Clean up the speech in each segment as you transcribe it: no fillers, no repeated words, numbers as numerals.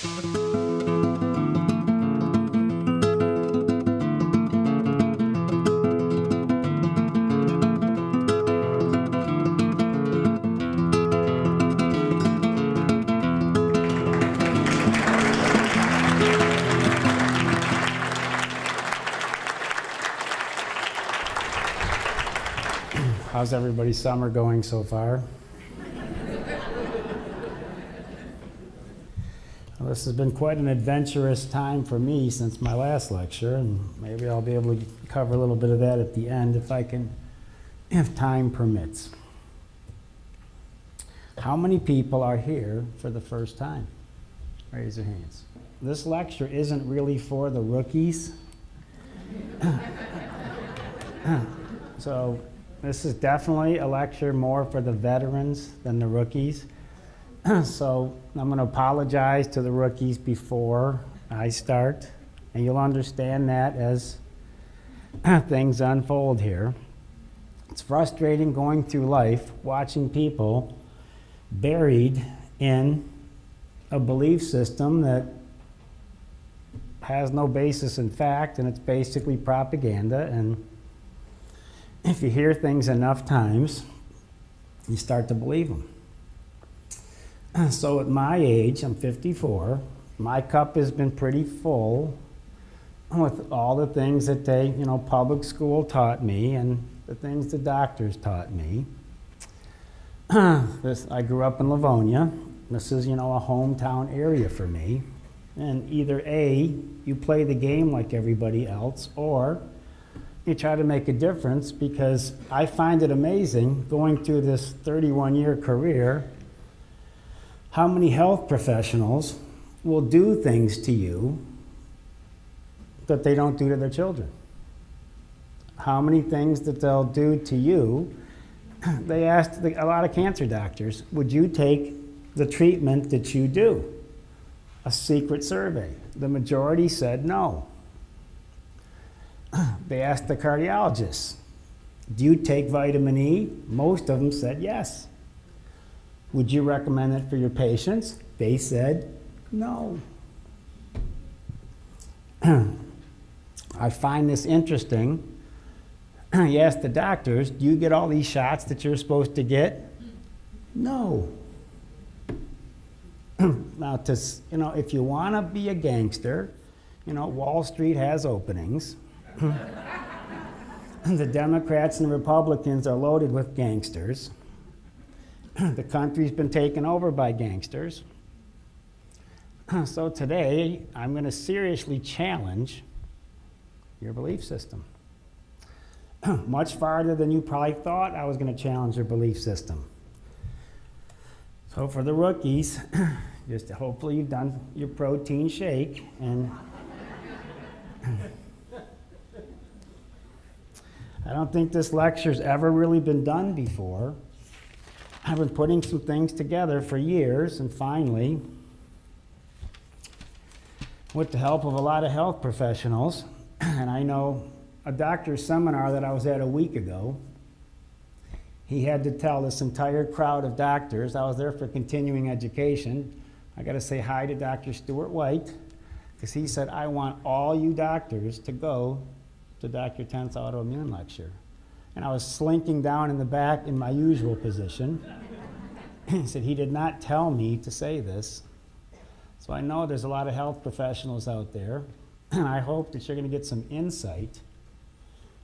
How's everybody's summer going so far? Well, this has been quite an adventurous time for me since my last lecture, and maybe I'll be able to cover a little bit of that at the end if time permits. How many people are here for the first time? Raise your hands. This lecture isn't really for the rookies. So this is definitely a lecture more for the veterans than the rookies. So I'm going to apologize to the rookies before I start, and you'll understand that as things unfold here. It's frustrating going through life watching people buried in a belief system that has no basis in fact, and it's basically propaganda. And if you hear things enough times, you start to believe them. So at my age, I'm 54, my cup has been pretty full with all the things that public school taught me and the things the doctors taught me. I grew up in Livonia. This is, a hometown area for me. And either A, you play the game like everybody else, or you try to make a difference, because I find it amazing going through this 31-year career how many health professionals will do things to you that they don't do to their children. How many things that they'll do to you. They asked a lot of cancer doctors, would you take the treatment that you do? A secret survey. The majority said no. They asked the cardiologists, do you take vitamin E? Most of them said yes. Would you recommend it for your patients? They said no. I find this interesting. You ask the doctors, do you get all these shots that you're supposed to get? No. Now, if you want to be a gangster, Wall Street has openings. The Democrats and the Republicans are loaded with gangsters. The country's been taken over by gangsters. So today, I'm going to seriously challenge your belief system. Much farther than you probably thought I was going to challenge your belief system. So for the rookies, just hopefully you've done your protein shake, and I don't think this lecture's ever really been done before. I've been putting some things together for years, and finally, with the help of a lot of health professionals, and I know a doctor's seminar that I was at a week ago, he had to tell this entire crowd of doctors, I was there for continuing education, I got to say hi to Dr. Stuart White, because he said, I want all you doctors to go to Dr. Tent's autoimmune lecture. And I was slinking down in the back in my usual position. He said he did not tell me to say this. So I know there's a lot of health professionals out there, and I hope that you're going to get some insight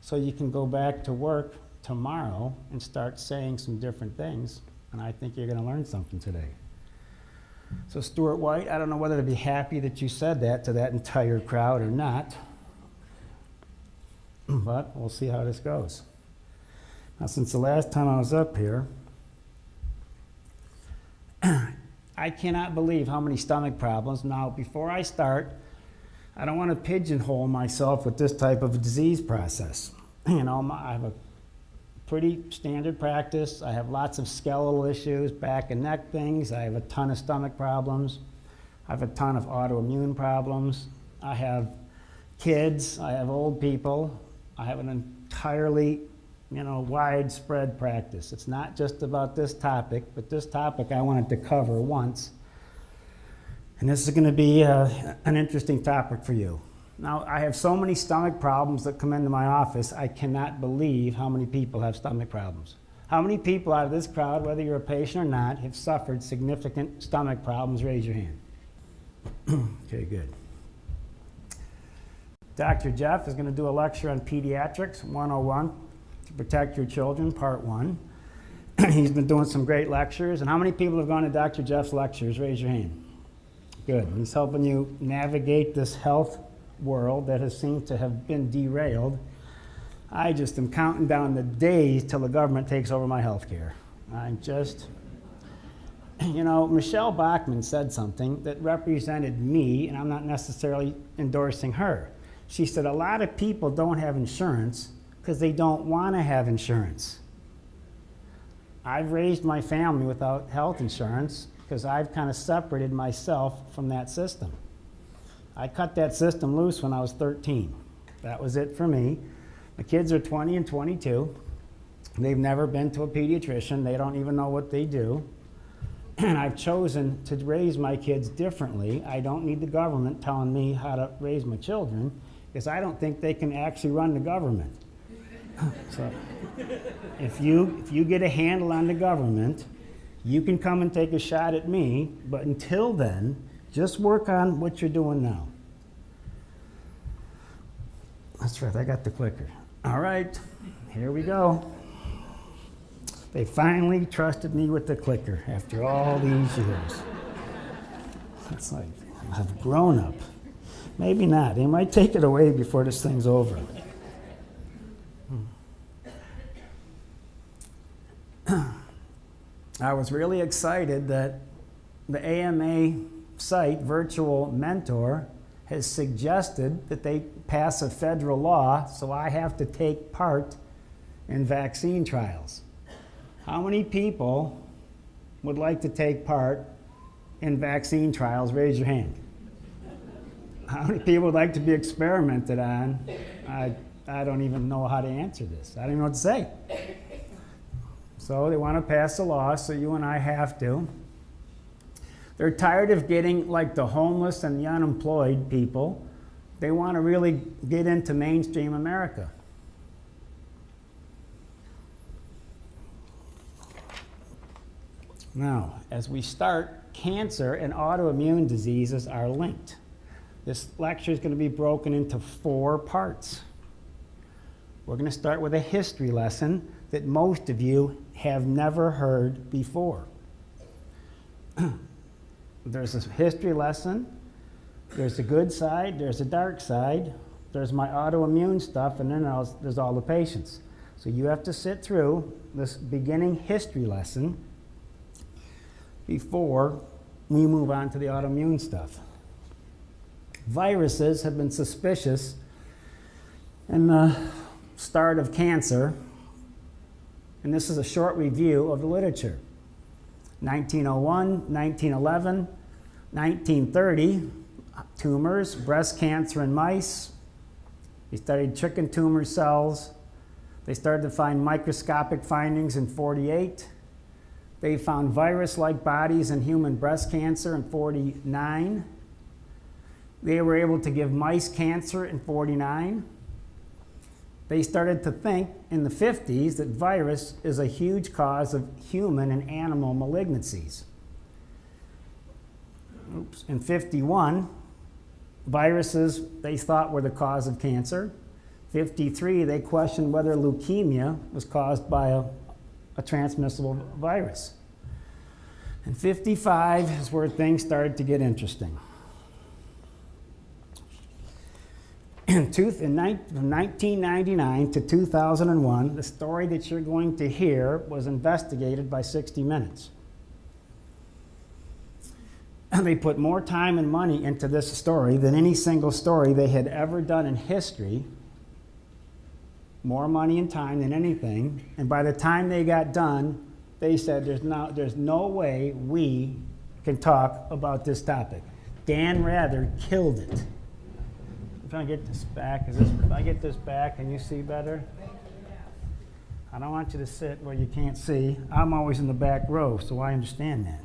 so you can go back to work tomorrow and start saying some different things, and I think you're going to learn something today. So Stuart White, I don't know whether to be happy that you said that to that entire crowd or not, but we'll see how this goes. Now, since the last time I was up here, I cannot believe how many stomach problems. Now, before I start, I don't want to pigeonhole myself with this type of disease process. I have a pretty standard practice. I have lots of skeletal issues, back and neck things. I have a ton of stomach problems. I have a ton of autoimmune problems. I have kids. I have old people. I have an entirely widespread practice. It's not just about this topic, but this topic I wanted to cover once. And this is going to be an interesting topic for you. Now, I have so many stomach problems that come into my office, I cannot believe how many people have stomach problems. How many people out of this crowd, whether you're a patient or not, have suffered significant stomach problems? Raise your hand. Okay, good. Dr. Jeff is going to do a lecture on Pediatrics 101, to protect your children, part 1. He's been doing some great lectures. And how many people have gone to Dr. Jeff's lectures? Raise your hand. Good. He's helping you navigate this health world that has seemed to have been derailed. I just am counting down the days till the government takes over my health care. I'm just, you know, Michelle Bachmann said something that represented me, and I'm not necessarily endorsing her. She said a lot of people don't have insurance because they don't want to have insurance. I've raised my family without health insurance because I've kind of separated myself from that system. I cut that system loose when I was 13. That was it for me. My kids are 20 and 22. They've never been to a pediatrician. They don't even know what they do. And I've chosen to raise my kids differently. I don't need the government telling me how to raise my children because I don't think they can actually run the government. So if you get a handle on the government, you can come and take a shot at me, but until then, just work on what you're doing now. That's right, I got the clicker. All right, here we go. They finally trusted me with the clicker after all these years. It's like, I've grown up. Maybe not. They might take it away before this thing's over. I was really excited that the AMA site, Virtual Mentor, has suggested that they pass a federal law, so I have to take part in vaccine trials. How many people would like to take part in vaccine trials? Raise your hand. How many people would like to be experimented on? I don't even know how to answer this. I don't even know what to say. So they want to pass a law, so you and I have to. They're tired of getting like the homeless and the unemployed people. They want to really get into mainstream America. Now, as we start, cancer and autoimmune diseases are linked. This lecture is going to be broken into 4 parts. We're going to start with a history lesson that most of you have never heard before. There's a history lesson, there's a good side, there's a dark side, there's my autoimmune stuff, and then there's all the patients. So you have to sit through this beginning history lesson before we move on to the autoimmune stuff. Viruses have been suspicious in the start of cancer, and this is a short review of the literature. 1901, 1911, 1930, tumors, breast cancer in mice. They studied chicken tumor cells. They started to find microscopic findings in 48. They found virus-like bodies in human breast cancer in 49. They were able to give mice cancer in 49. They started to think in the 50s that virus is a huge cause of human and animal malignancies. Oops. In 51, viruses they thought were the cause of cancer. 53, they questioned whether leukemia was caused by a transmissible virus. And 55 is where things started to get interesting. From 1999 to 2001, the story that you're going to hear was investigated by 60 Minutes. They put more time and money into this story than any single story they had ever done in history. More money and time than anything. And by the time they got done, they said there's no way we can talk about this topic. Dan Rather killed it. I'm trying to get this back. If I get this back, can you see better? I don't want you to sit where you can't see. I'm always in the back row, so I understand that.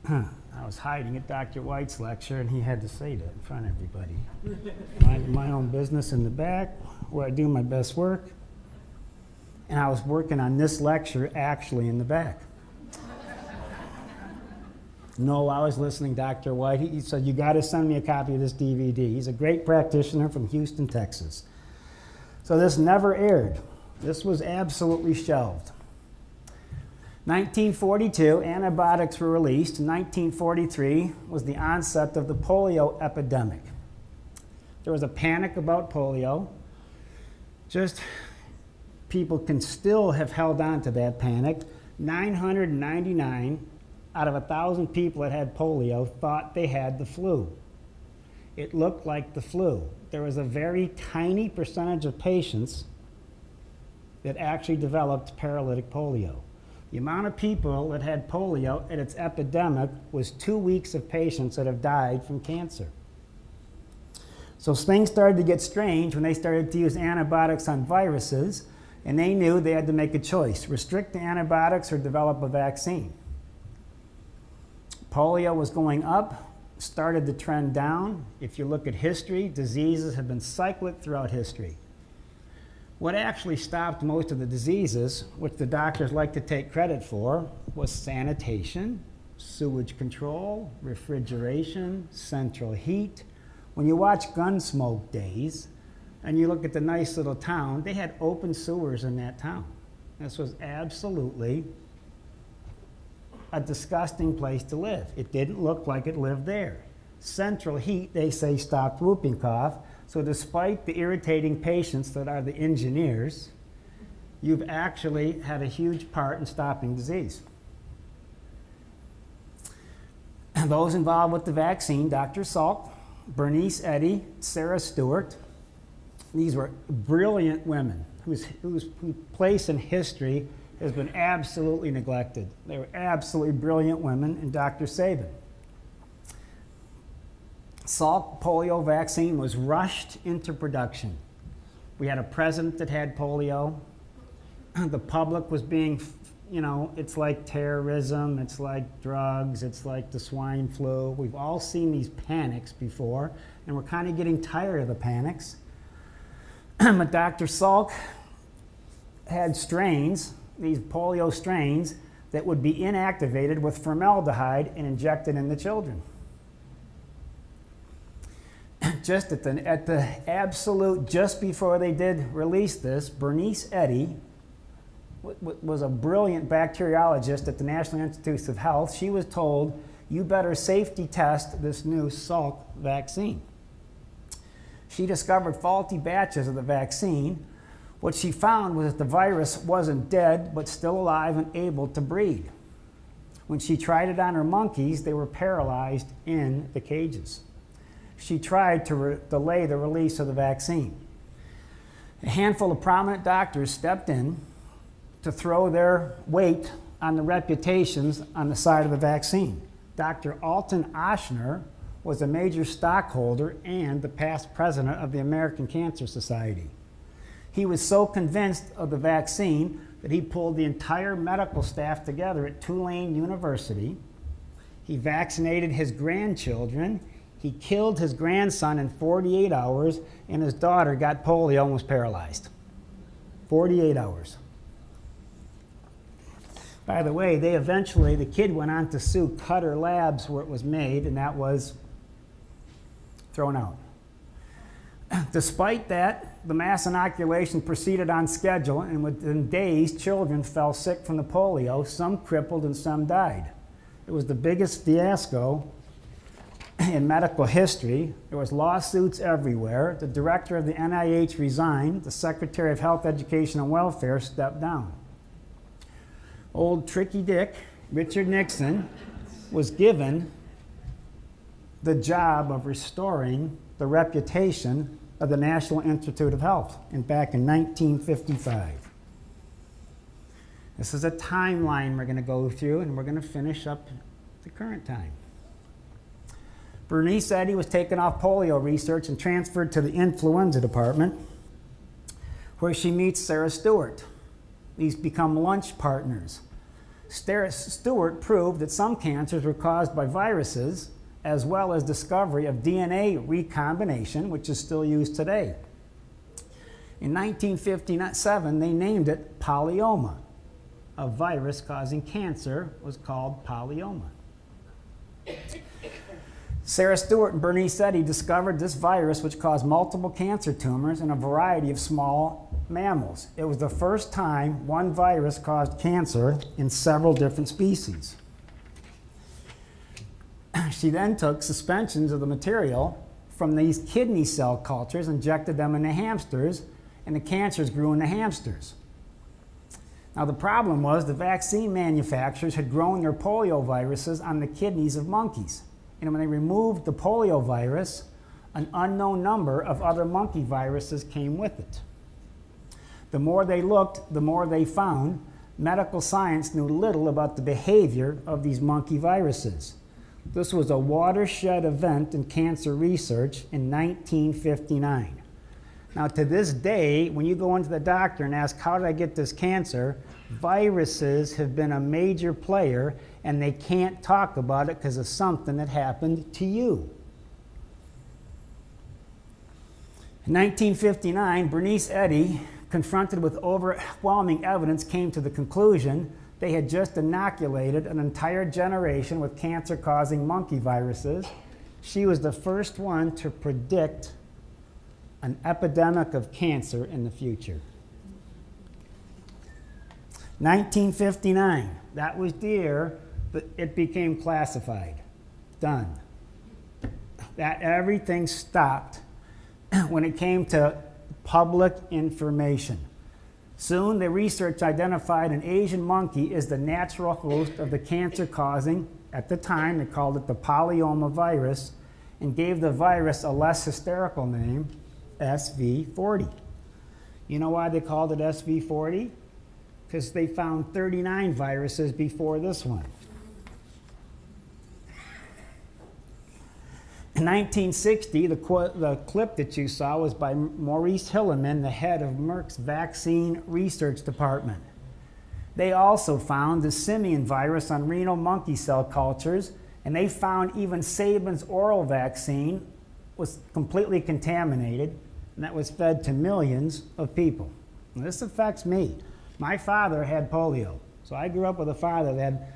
I was hiding at Dr. White's lecture, and he had to say that in front of everybody. my own business in the back, where I do my best work. And I was working on this lecture actually in the back. No, I was listening to Dr. White. He said, you got to send me a copy of this DVD. He's a great practitioner from Houston, Texas. So this never aired. This was absolutely shelved. 1942, antibiotics were released. 1943 was the onset of the polio epidemic. There was a panic about polio. Just people can still have held on to that panic. 999 out of 1,000 people that had polio thought they had the flu. It looked like the flu. There was a very tiny percentage of patients that actually developed paralytic polio. The amount of people that had polio at its epidemic was 2 weeks of patients that have died from cancer. So things started to get strange when they started to use antibiotics on viruses, and they knew they had to make a choice: restrict the antibiotics or develop a vaccine. Polio was going up, started to trend down. If you look at history, diseases have been cyclic throughout history. What actually stopped most of the diseases, which the doctors like to take credit for, was sanitation, sewage control, refrigeration, central heat. When you watch Gunsmoke Days and you look at the nice little town, they had open sewers in that town. This was absolutely a disgusting place to live. It didn't look like it lived there. Central heat, they say, stopped whooping cough. So despite the irritating patients that are the engineers, you've actually had a huge part in stopping disease. And those involved with the vaccine: Dr. Salk, Bernice Eddy, Sarah Stewart. These were brilliant women whose place in history has been absolutely neglected. They were absolutely brilliant women, and Dr. Sabin. Salk polio vaccine was rushed into production. We had a president that had polio. The public was being, it's like terrorism, it's like drugs, it's like the swine flu. We've all seen these panics before, and we're kind of getting tired of the panics. But Dr. Salk had strains, these polio strains, that would be inactivated with formaldehyde and injected into children. Just at the absolute, just before they did release this, Bernice Eddy was a brilliant bacteriologist at the National Institutes of Health. She was told, you better safety test this new Salk vaccine. She discovered faulty batches of the vaccine. What she found was that the virus wasn't dead, but still alive and able to breed. When she tried it on her monkeys, they were paralyzed in the cages. She tried to delay the release of the vaccine. A handful of prominent doctors stepped in to throw their weight on the reputations on the side of the vaccine. Dr. Alton Ochsner was a major stockholder and the past president of the American Cancer Society. He was so convinced of the vaccine that he pulled the entire medical staff together at Tulane University. He vaccinated his grandchildren. He killed his grandson in 48 hours, and his daughter got polio and was paralyzed. 48 hours. By the way, the kid went on to sue Cutter Labs where it was made, and that was thrown out. Despite that, the mass inoculation proceeded on schedule, and within days, children fell sick from the polio, some crippled and some died. It was the biggest fiasco in medical history. There was lawsuits everywhere. The director of the NIH resigned. The Secretary of Health, Education, and Welfare stepped down. Old Tricky Dick, Richard Nixon, was given the job of restoring the reputation of the National Institute of Health back in 1955. This is a timeline we're going to go through, and we're going to finish up the current time. Bernice Eddy was taken off polio research and transferred to the influenza department, where she meets Sarah Stewart. These become lunch partners. Stewart proved that some cancers were caused by viruses, as well as discovery of DNA recombination, which is still used today. In 1957, they named it polyoma. A virus causing cancer was called polyoma. Sarah Stewart and Bernice Eddy discovered this virus, which caused multiple cancer tumors in a variety of small mammals. It was the first time one virus caused cancer in several different species. She then took suspensions of the material from these kidney cell cultures, injected them into hamsters, and the cancers grew in the hamsters. Now the problem was the vaccine manufacturers had grown their polio viruses on the kidneys of monkeys. And when they removed the polio virus, an unknown number of other monkey viruses came with it. The more they looked, the more they found. Medical science knew little about the behavior of these monkey viruses. This was a watershed event in cancer research in 1959. Now, to this day, when you go into the doctor and ask, how did I get this cancer, viruses have been a major player, and they can't talk about it because of something that happened to you. In 1959, Bernice Eddy, confronted with overwhelming evidence, came to the conclusion they had just inoculated an entire generation with cancer-causing monkey viruses. She was the first one to predict an epidemic of cancer in the future. 1959, that was the year that it became classified. Done. That everything stopped when it came to public information. Soon, the research identified an Asian monkey as the natural host of the cancer-causing, at the time they called it the polyoma virus, and gave the virus a less hysterical name, SV40. You know why they called it SV40? Because they found 39 viruses before this one. In 1960, the clip that you saw was by Maurice Hilleman, the head of Merck's Vaccine Research Department. They also found the simian virus on renal monkey cell cultures, and they found even Sabin's oral vaccine was completely contaminated, and that was fed to millions of people. Now, this affects me. My father had polio, so I grew up with a father that had,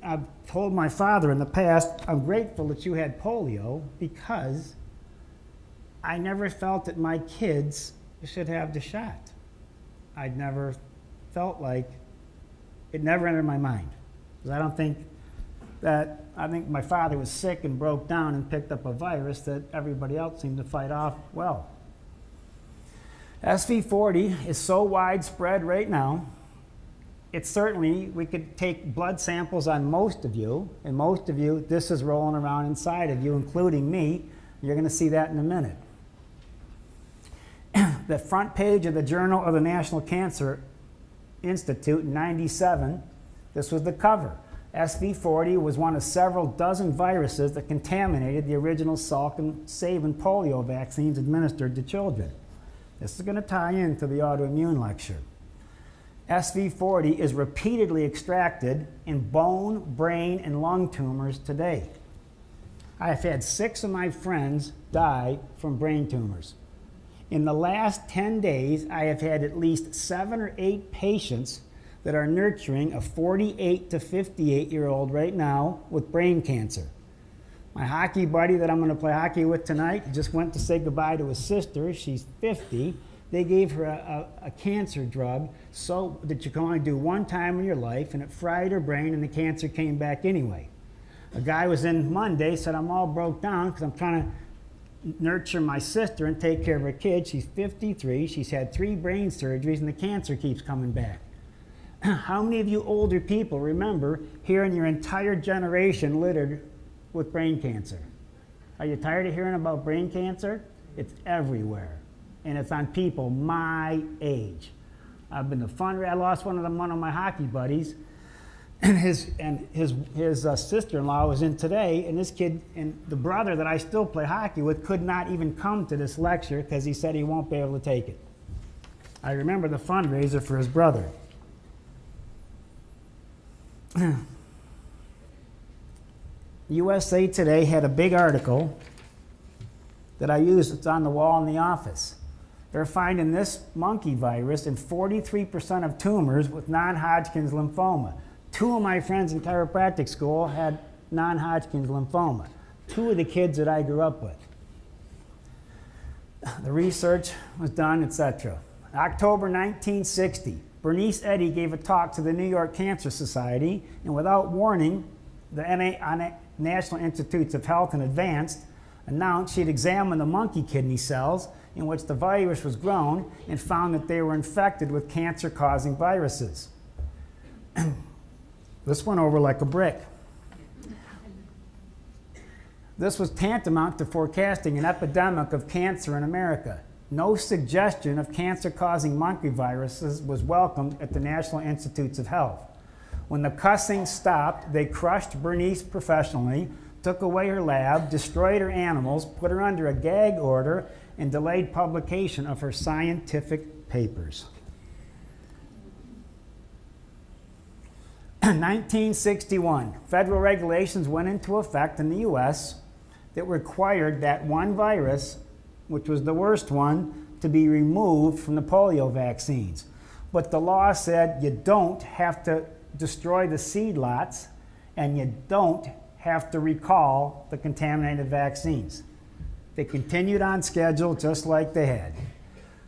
I've told my father in the past, I'm grateful that you had polio because I never felt that my kids should have the shot. I'd never felt like, it never entered my mind. Because I think my father was sick and broke down and picked up a virus that everybody else seemed to fight off well. SV40 is so widespread right now, it's certainly, we could take blood samples on most of you, and most of you, this is rolling around inside of you, including me. You're going to see that in a minute. The front page of the Journal of the National Cancer Institute in '97, this was the cover. SV40 was one of several dozen viruses that contaminated the original Salk and Sabin polio vaccines administered to children. This is going to tie into the autoimmune lecture. SV40 is repeatedly extracted in bone, brain, and lung tumors today. I have had 6 of my friends die from brain tumors. In the last 10 days, I have had at least 7 or 8 patients that are nurturing a 48 to 58-year-old right now with brain cancer. My hockey buddy that I'm going to play hockey with tonight just went to say goodbye to his sister. She's 50. They gave her a cancer drug so that you can only do one time in your life, and it fried her brain, and the cancer came back anyway. A guy was in Monday, said, I'm all broke down because I'm trying to nurture my sister and take care of her kids. She's 53. She's had 3 brain surgeries, and the cancer keeps coming back. How many of you older people remember hearing your entire generation littered with brain cancer? Are you tired of hearing about brain cancer? It's everywhere. And it's on people my age. I've been to fundraisers. I lost one of my hockey buddies, and his sister-in-law was in today, and this kid and the brother that I still play hockey with could not even come to this lecture because he said he won't be able to take it. I remember the fundraiser for his brother. USA Today had a big article that I use. It's on the wall in the office. They're finding this monkey virus in 43% of tumors with non-Hodgkin's lymphoma. 2 of my friends in chiropractic school had non-Hodgkin's lymphoma. 2 of the kids that I grew up with. The research was done, etc. October 1960, Bernice Eddy gave a talk to the New York Cancer Society, and without warning, the National Institutes of Health in advance announced she'd examined the monkey kidney cells in which the virus was grown and found that they were infected with cancer-causing viruses. This went over like a brick. This was tantamount to forecasting an epidemic of cancer in America. No suggestion of cancer-causing monkey viruses was welcomed at the National Institutes of Health. When the cussing stopped, they crushed Bernice professionally, took away her lab, destroyed her animals, put her under a gag order, and delayed publication of her scientific papers. 1961, federal regulations went into effect in the U.S. that required that one virus, which was the worst one, to be removed from the polio vaccines. But the law said you don't have to destroy the seed lots and you don't have to recall the contaminated vaccines. They continued on schedule just like they had.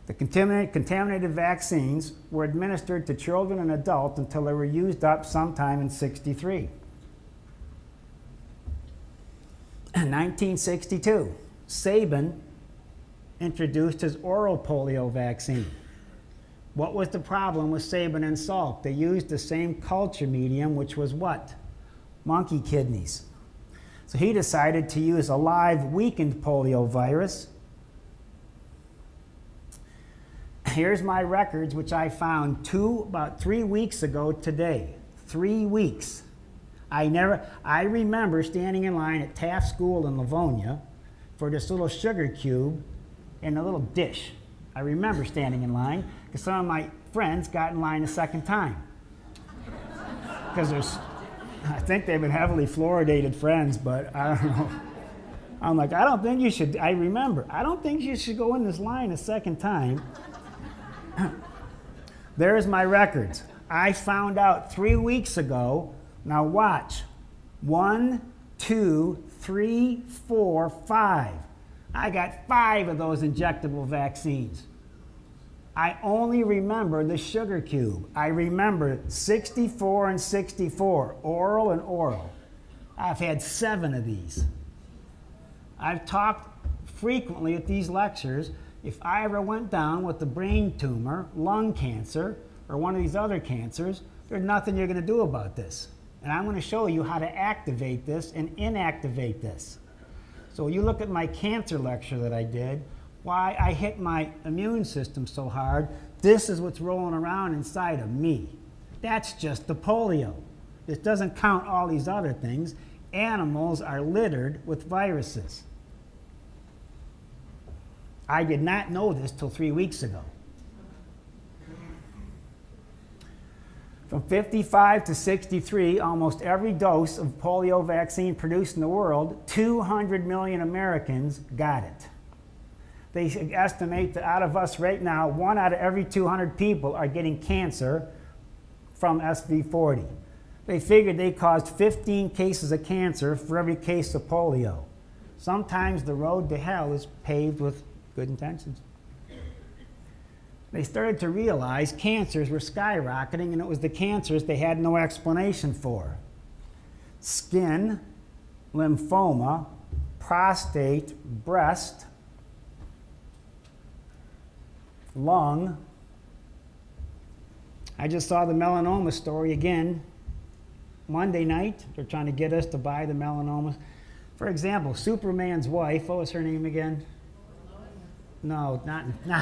The contaminated vaccines were administered to children and adults until they were used up sometime in '63. In 1962, Sabin introduced his oral polio vaccine. What was the problem with Sabin and Salk? They used the same culture medium, which was what? Monkey kidneys. So he decided to use a live weakened polio virus. Here's my records, which I found about 3 weeks ago today. 3 weeks. I remember standing in line at Taft School in Livonia for this little sugar cube in a little dish. I remember standing in line because some of my friends got in line a second time. Because I think they've been heavily fluoridated friends, but I don't know. I'm like, I don't think you should go in this line a second time. There's my records. I found out 3 weeks ago. Now watch. 1, 2, 3, 4, 5. I got 5 of those injectable vaccines. I only remember the sugar cube. I remember 64 and 64, oral and oral. I've had 7 of these. I've talked frequently at these lectures. If I ever went down with a brain tumor, lung cancer, or one of these other cancers, there's nothing you're going to do about this. And I'm going to show you how to activate this and inactivate this. So you look at my cancer lecture that I did, why I hit my immune system so hard, this is what's rolling around inside of me. That's just the polio. This doesn't count all these other things. Animals are littered with viruses. I did not know this till 3 weeks ago. From 55 to 63, almost every dose of polio vaccine produced in the world, 200 million Americans got it. They estimate that out of us right now, 1 out of every 200 people are getting cancer from SV40. They figured they caused 15 cases of cancer for every case of polio. Sometimes the road to hell is paved with good intentions. They started to realize cancers were skyrocketing, and it was the cancers they had no explanation for. Skin, lymphoma, prostate, breast, lung. I just saw the melanoma story again Monday night. They're trying to get us to buy the melanoma. For example, Superman's wife, what was her name again? No, not no,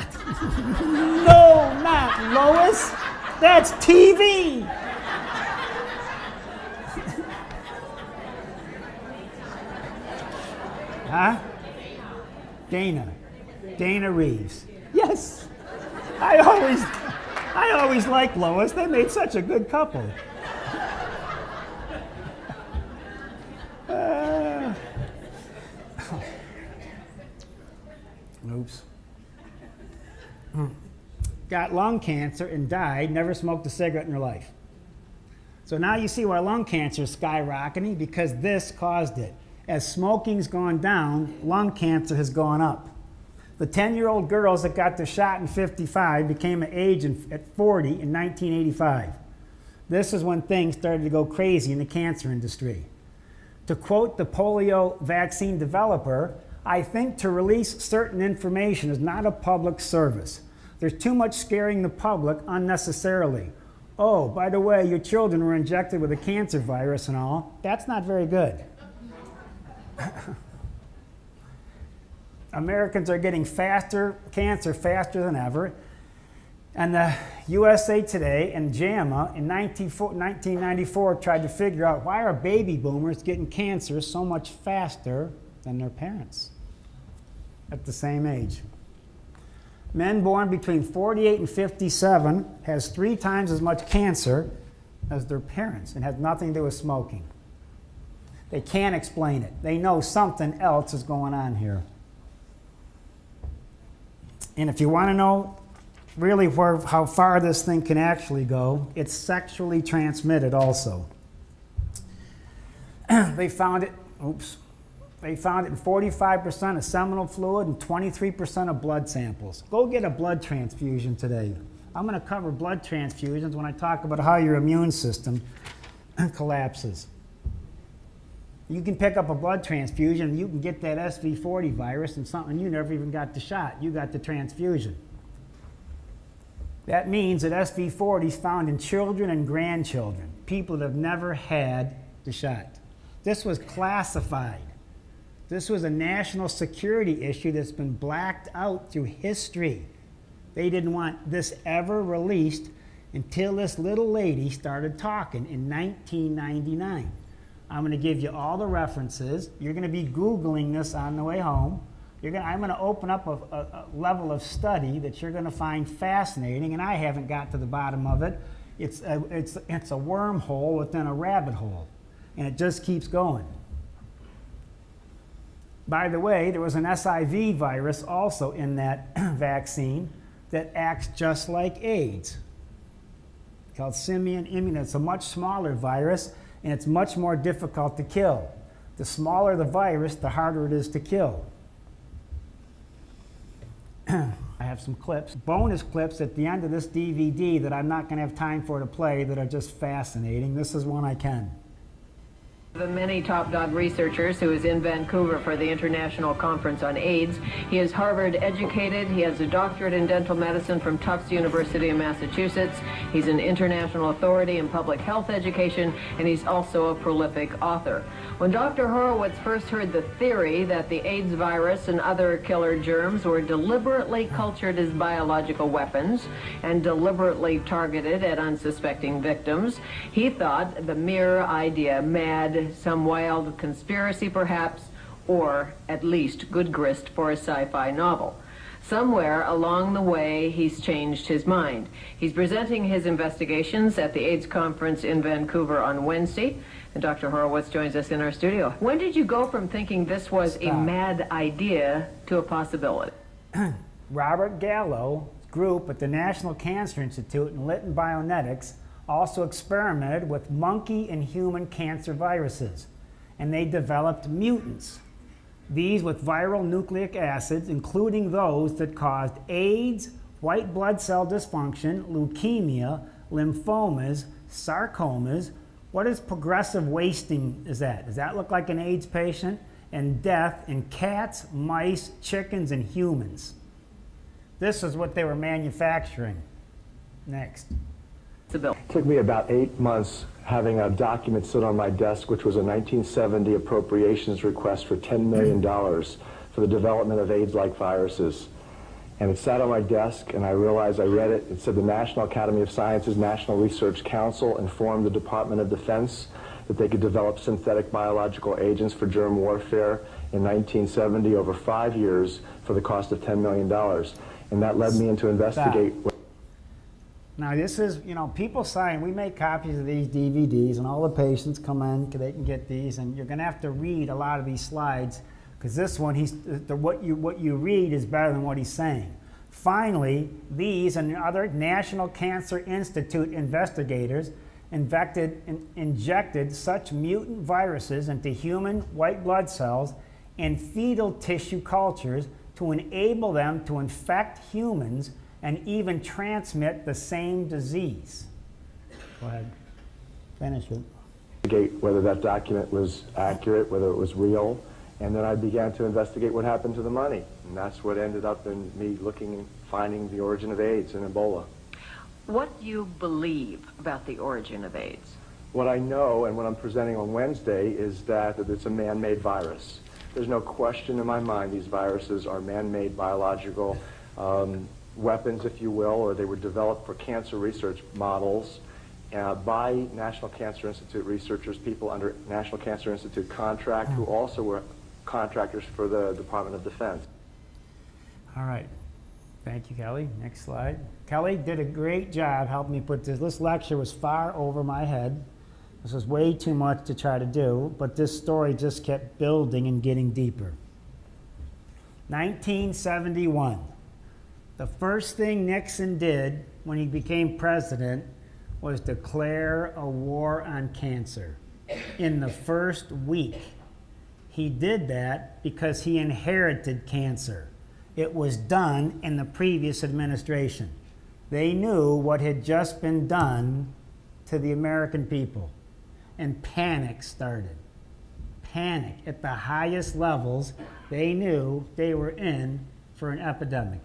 not Lois. That's TV. Huh? Dana Reeves. Yes. I always liked Lois. They made such a good couple. got lung cancer and died, never smoked a cigarette in her life. So now you see why lung cancer is skyrocketing, because this caused it. As smoking's gone down, lung cancer has gone up. The 10-year-old girls that got the shot in 55 became of age at 40 in 1985. This is when things started to go crazy in the cancer industry. To quote the polio vaccine developer, "I think to release certain information is not a public service. There's too much scaring the public unnecessarily. Oh, by the way, your children were injected with a cancer virus and all. That's not very good." Americans are getting cancer faster than ever. And the USA Today and JAMA in 1994 tried to figure out why are baby boomers getting cancer so much faster than their parents at the same age. Men born between 48 and 57 has 3 times as much cancer as their parents, and has nothing to do with smoking. They can't explain it. They know something else is going on here. And if you want to know really how far this thing can actually go, it's sexually transmitted also. They found it in 45% of seminal fluid and 23% of blood samples. Go get a blood transfusion today. I'm going to cover blood transfusions when I talk about how your immune system collapses. You can pick up a blood transfusion and you can get that SV40 virus and something you never even got the shot. You got the transfusion. That means that SV40 is found in children and grandchildren, people that have never had the shot. This was classified. This was a national security issue that's been blacked out through history. They didn't want this ever released until this little lady started talking in 1999. I'm going to give you all the references. You're going to be Googling this on the way home. I'm going to open up a level of study that you're going to find fascinating, and I haven't got to the bottom of it. It's a wormhole within a rabbit hole, and it just keeps going. By the way, there was an SIV virus also in that vaccine that acts just like AIDS, called simian immune. It's a much smaller virus, and it's much more difficult to kill. The smaller the virus, the harder it is to kill. I have some clips, bonus clips at the end of this DVD that I'm not going to have time for to play that are just fascinating. This is one I can. The many top dog researchers who is in Vancouver for the International Conference on AIDS. He is Harvard educated. He has a doctorate in dental medicine from Tufts University in Massachusetts. He's an international authority in public health education, and he's also a prolific author. When Dr. Horowitz first heard the theory that the AIDS virus and other killer germs were deliberately cultured as biological weapons and deliberately targeted at unsuspecting victims, he thought the mere idea mad, some wild conspiracy perhaps, or at least good grist for a sci-fi novel. Somewhere along the way, he's changed his mind. He's presenting his investigations at the AIDS conference in Vancouver on Wednesday, and Dr. Horowitz joins us in our studio. When did you go from thinking this was a mad idea to a possibility? Robert Gallo's group at the National Cancer Institute in Lytton Bionetics also experimented with monkey and human cancer viruses, and they developed mutants. These with viral nucleic acids, including those that caused AIDS, white blood cell dysfunction, leukemia, lymphomas, sarcomas. What is progressive wasting is that? Does that look like an AIDS patient? And death in cats, mice, chickens, and humans. This is what they were manufacturing. Next. It took me about 8 months having a document sit on my desk, which was a 1970 appropriations request for $10 million for the development of AIDS-like viruses. And it sat on my desk, and I realized I read it. It said the National Academy of Sciences National Research Council informed the Department of Defense that they could develop synthetic biological agents for germ warfare in 1970 over 5 years for the cost of $10 million. And that led me into investigate. Now this is, you know, people sign, we make copies of these DVDs and all the patients come in, they can get these, and you're going to have to read a lot of these slides because this one, what you read is better than what he's saying. Finally, these and other National Cancer Institute investigators injected such mutant viruses into human white blood cells and fetal tissue cultures to enable them to infect humans and even transmit the same disease. Go ahead. Finish it. Investigate whether that document was accurate, whether it was real, and then I began to investigate what happened to the money. And that's what ended up in me looking and finding the origin of AIDS and Ebola. What do you believe about the origin of AIDS? What I know and what I'm presenting on Wednesday is that it's a man-made virus. There's no question in my mind these viruses are man-made biological weapons, if you will, or they were developed for cancer research models by National Cancer Institute researchers, people under National Cancer Institute contract, who also were contractors for the Department of Defense. All right. Thank you, Kelly. Next slide. Kelly did a great job helping me put this. This lecture was far over my head. This was way too much to try to do, but this story just kept building and getting deeper. 1971. The first thing Nixon did when he became president was declare a war on cancer in the first week. He did that because he inherited cancer. It was done in the previous administration. They knew what had just been done to the American people, and panic started. Panic at the highest levels. They knew they were in for an epidemic.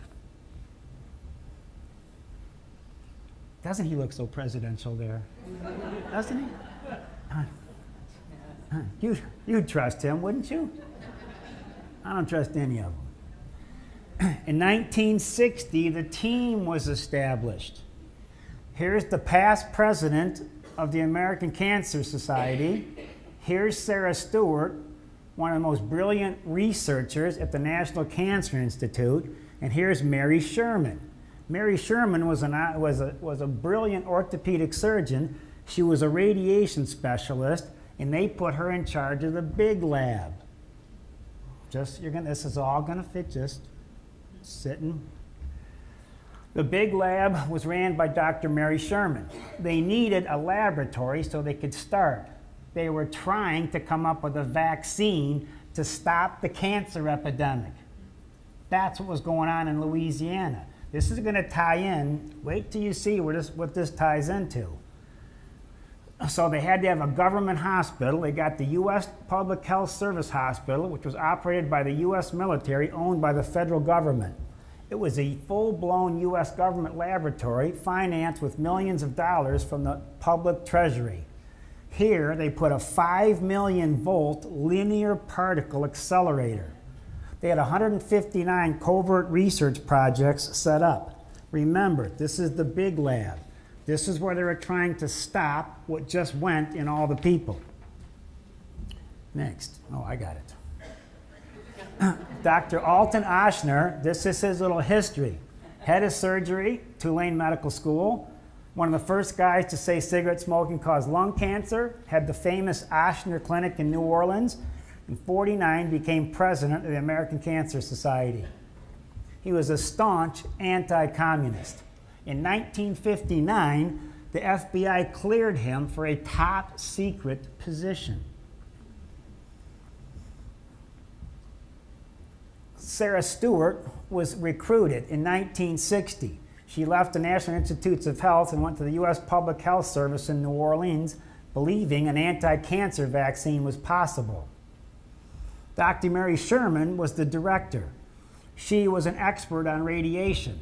Doesn't he look so presidential there? Doesn't he? You'd trust him, wouldn't you? I don't trust any of them. In 1960, the team was established. Here's the past president of the American Cancer Society. Here's Sarah Stewart, one of the most brilliant researchers at the National Cancer Institute. And here's Mary Sherman. Mary Sherman was a brilliant orthopedic surgeon. She was a radiation specialist, and they put her in charge of the big lab. This is all gonna fit, just sitting. The big lab was ran by Dr. Mary Sherman. They needed a laboratory so they could start. They were trying to come up with a vaccine to stop the cancer epidemic. That's what was going on in Louisiana. This is going to tie in. Wait till you see what this ties into. So they had to have a government hospital. They got the U.S. Public Health Service Hospital, which was operated by the U.S. military, owned by the federal government. It was a full-blown U.S. government laboratory financed with millions of dollars from the public treasury. Here, they put a 5 million volt linear particle accelerator. They had 159 covert research projects set up. Remember, this is the big lab. This is where they were trying to stop what just went in all the people. Next. Oh, I got it. Dr. Alton Ochsner, this is his little history. Head of surgery, Tulane Medical School. One of the first guys to say cigarette smoking caused lung cancer. Had the famous Ochsner Clinic in New Orleans. In '49, became president of the American Cancer Society. He was a staunch anti-communist. In 1959, the FBI cleared him for a top secret position. Sarah Stewart was recruited in 1960. She left the National Institutes of Health and went to the U.S. Public Health Service in New Orleans, believing an anti-cancer vaccine was possible. Dr. Mary Sherman was the director. She was an expert on radiation.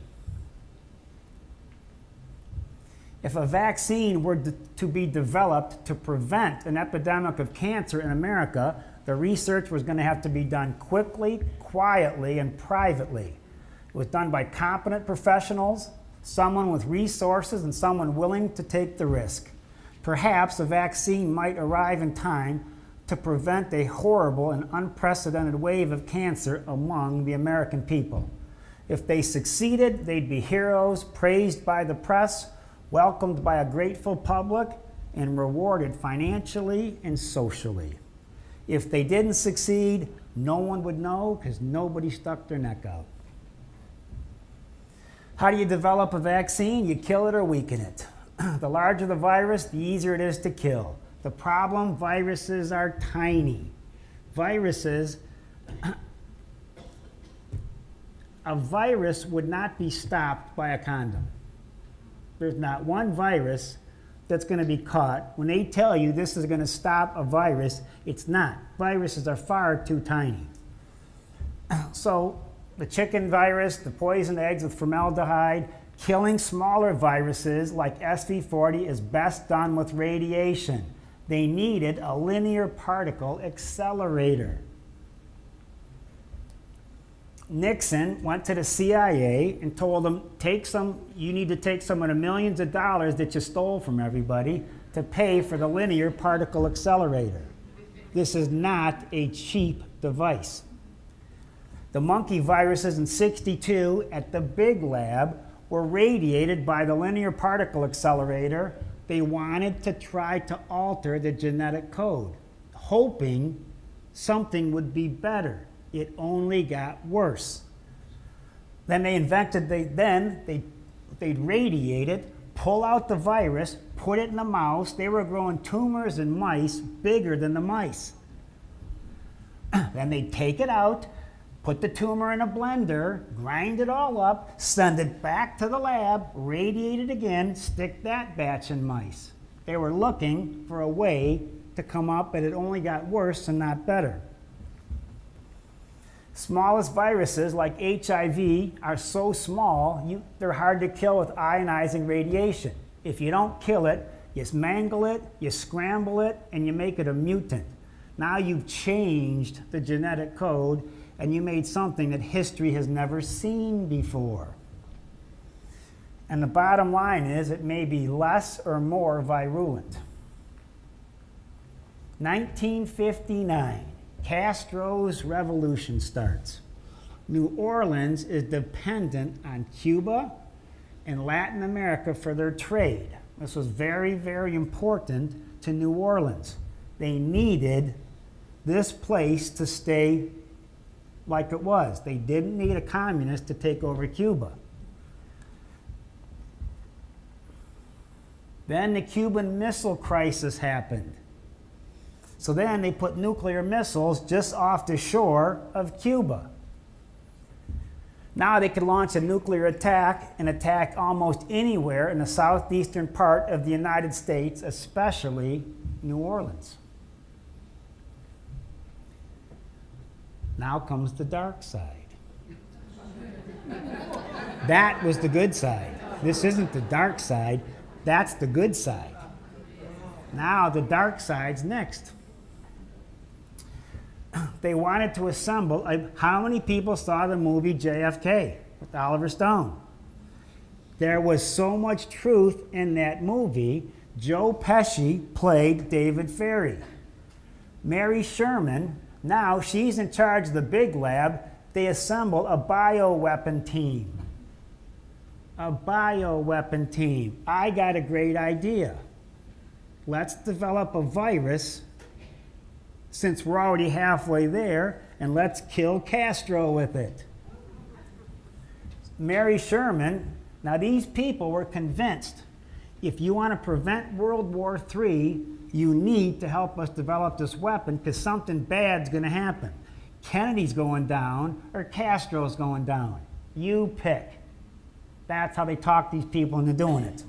If a vaccine were to be developed to prevent an epidemic of cancer in America, the research was going to have to be done quickly, quietly, and privately. It was done by competent professionals, someone with resources, and someone willing to take the risk. Perhaps a vaccine might arrive in time to prevent a horrible and unprecedented wave of cancer among the American people. If they succeeded, they'd be heroes, praised by the press, welcomed by a grateful public, and rewarded financially and socially. If they didn't succeed, no one would know because nobody stuck their neck out. How do you develop a vaccine? You kill it or weaken it. The larger the virus, the easier it is to kill. The problem, viruses are tiny. Viruses, a virus would not be stopped by a condom. There's not one virus that's going to be caught. When they tell you this is going to stop a virus, it's not. Viruses are far too tiny. So the chicken virus, the poisoned eggs with formaldehyde, killing smaller viruses like SV40 is best done with radiation. They needed a linear particle accelerator. Nixon went to the CIA and told them, you need to take some of the millions of dollars that you stole from everybody to pay for the linear particle accelerator. This is not a cheap device. The monkey viruses in '62 at the big lab were radiated by the linear particle accelerator. They wanted to try to alter the genetic code, hoping something would be better. It only got worse. Then they invented, they'd radiate it, pull out the virus, put it in a mouse. They were growing tumors in mice bigger than the mice. Then they'd take it out, put the tumor in a blender, grind it all up, send it back to the lab, radiate it again, stick that batch in mice. They were looking for a way to come up, but it only got worse and not better. Smallest viruses like HIV are so small, they're hard to kill with ionizing radiation. If you don't kill it, you mangle it, you scramble it, and you make it a mutant. Now you've changed the genetic code and you made something that history has never seen before. And the bottom line is it may be less or more virulent. 1959. Castro's revolution starts. New Orleans is dependent on Cuba and Latin America for their trade. This was very, very important to New Orleans. They needed this place to stay like it was. They didn't need a communist to take over Cuba. Then the Cuban Missile Crisis happened. So then they put nuclear missiles just off the shore of Cuba. Now they could launch a nuclear attack and attack almost anywhere in the southeastern part of the United States, especially New Orleans. Now comes the dark side. That was the good side. This isn't the dark side, that's the good side. Now the dark side's next. They wanted to assemble, how many people saw the movie JFK with Oliver Stone? There was so much truth in that movie. Joe Pesci played David Ferrie. Mary Sherman, now she's in charge of the big lab. They assemble a bioweapon team. A bioweapon team. I got a great idea. Let's develop a virus since we're already halfway there, and let's kill Castro with it. Mary Sherman, now these people were convinced if you want to prevent World War III, you need to help us develop this weapon because something bad's going to happen. Kennedy's going down or Castro's going down. You pick. That's how they talk these people into doing it.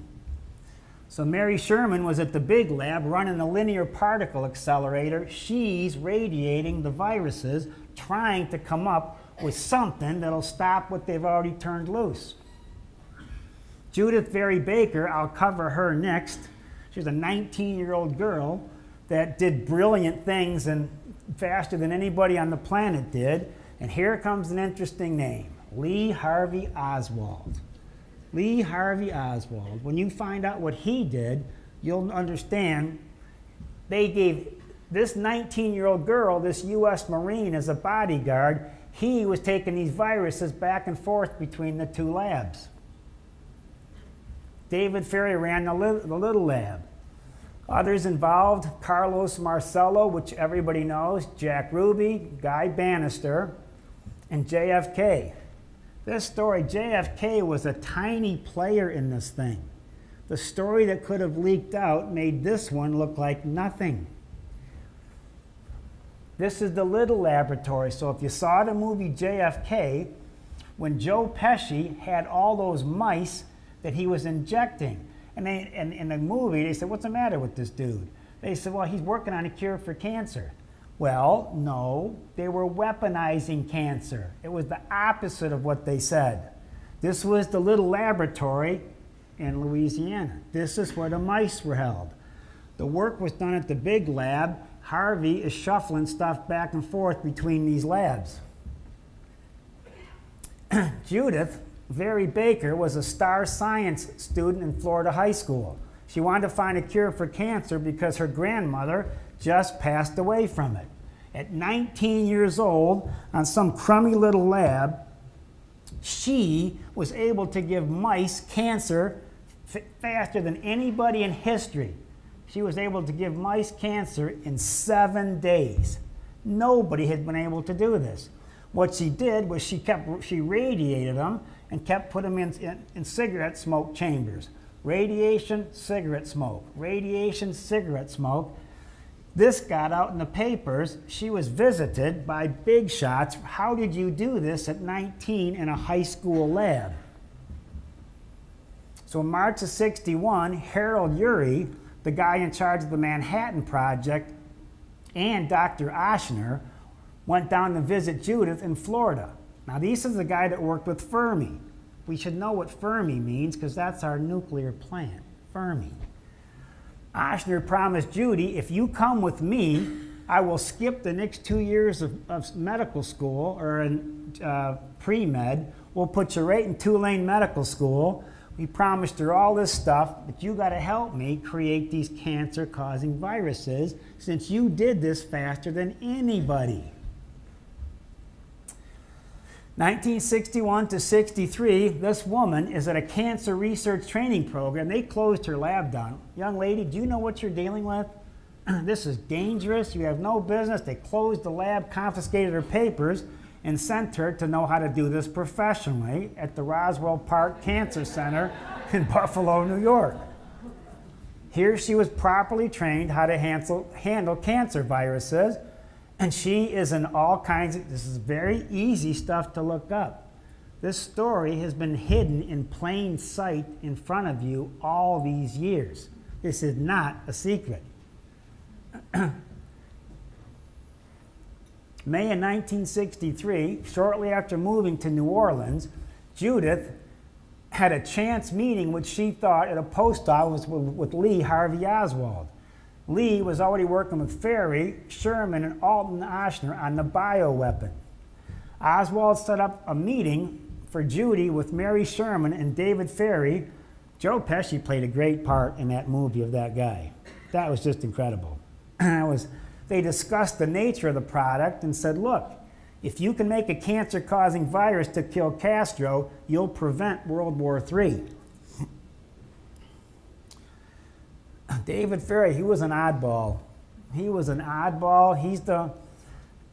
So Mary Sherman was at the big lab running the linear particle accelerator. She's radiating the viruses, trying to come up with something that'll stop what they've already turned loose. Judith Vary Baker, I'll cover her next. She was a 19-year-old girl that did brilliant things and faster than anybody on the planet did. And here comes an interesting name, Lee Harvey Oswald. Lee Harvey Oswald. When you find out what he did, you'll understand they gave this 19-year-old girl, this U.S. Marine, as a bodyguard. He was taking these viruses back and forth between the two labs. David Ferrie ran the little lab. Others involved, Carlos Marcello, which everybody knows, Jack Ruby, Guy Bannister, and JFK. This story, JFK was a tiny player in this thing. The story that could have leaked out made this one look like nothing. This is the little laboratory. So if you saw the movie JFK, when Joe Pesci had all those mice that he was injecting, and in the movie they said, what's the matter with this dude? They said, well, he's working on a cure for cancer. Well, no, they were weaponizing cancer. It was the opposite of what they said. This was the little laboratory in Louisiana. This is where the mice were held. The work was done at the big lab. Harvey is shuffling stuff back and forth between these labs. Judith Very Baker was a star science student in Florida high school. She wanted to find a cure for cancer because her grandmother just passed away from it. At 19 years old, on some crummy little lab, she was able to give mice cancer faster than anybody in history. She was able to give mice cancer in 7 days. Nobody had been able to do this. What she did was she radiated them and kept putting them in cigarette smoke chambers. Radiation, cigarette smoke. Radiation, cigarette smoke. This got out in the papers. She was visited by big shots. How did you do this at 19 in a high school lab? So in March of '61, Harold Urey, the guy in charge of the Manhattan Project, and Dr. Ochsner went down to visit Judith in Florida. Now, this is the guy that worked with Fermi. We should know what Fermi means because that's our nuclear plant, Fermi. Ochsner promised Judy, if you come with me, I will skip the next 2 years of medical school or in pre-med. We'll put you right in Tulane Medical School. We promised her all this stuff, but you got to help me create these cancer-causing viruses since you did this faster than anybody. 1961 to 63, this woman is at a cancer research training program. They closed her lab down. Young lady, do you know what you're dealing with? This is dangerous. You have no business. They closed the lab, confiscated her papers, and sent her to know how to do this professionally at the Roswell Park Cancer Center in Buffalo, New York. Here she was properly trained how to handle cancer viruses, and she is in all kinds of, this is very easy stuff to look up. This story has been hidden in plain sight in front of you all these years. This is not a secret. May of 1963, shortly after moving to New Orleans, Judith had a chance meeting which she thought at a post office with Lee Harvey Oswald. Lee was already working with Ferry, Sherman, and Alton Ochsner on the bioweapon. Oswald set up a meeting for Judy with Mary Sherman and David Ferry. Joe Pesci played a great part in that movie of that guy. That was just incredible. They discussed the nature of the product and said, look, if you can make a cancer-causing virus to kill Castro, you'll prevent World War III. David Ferry, he was an oddball. He was an oddball. He's the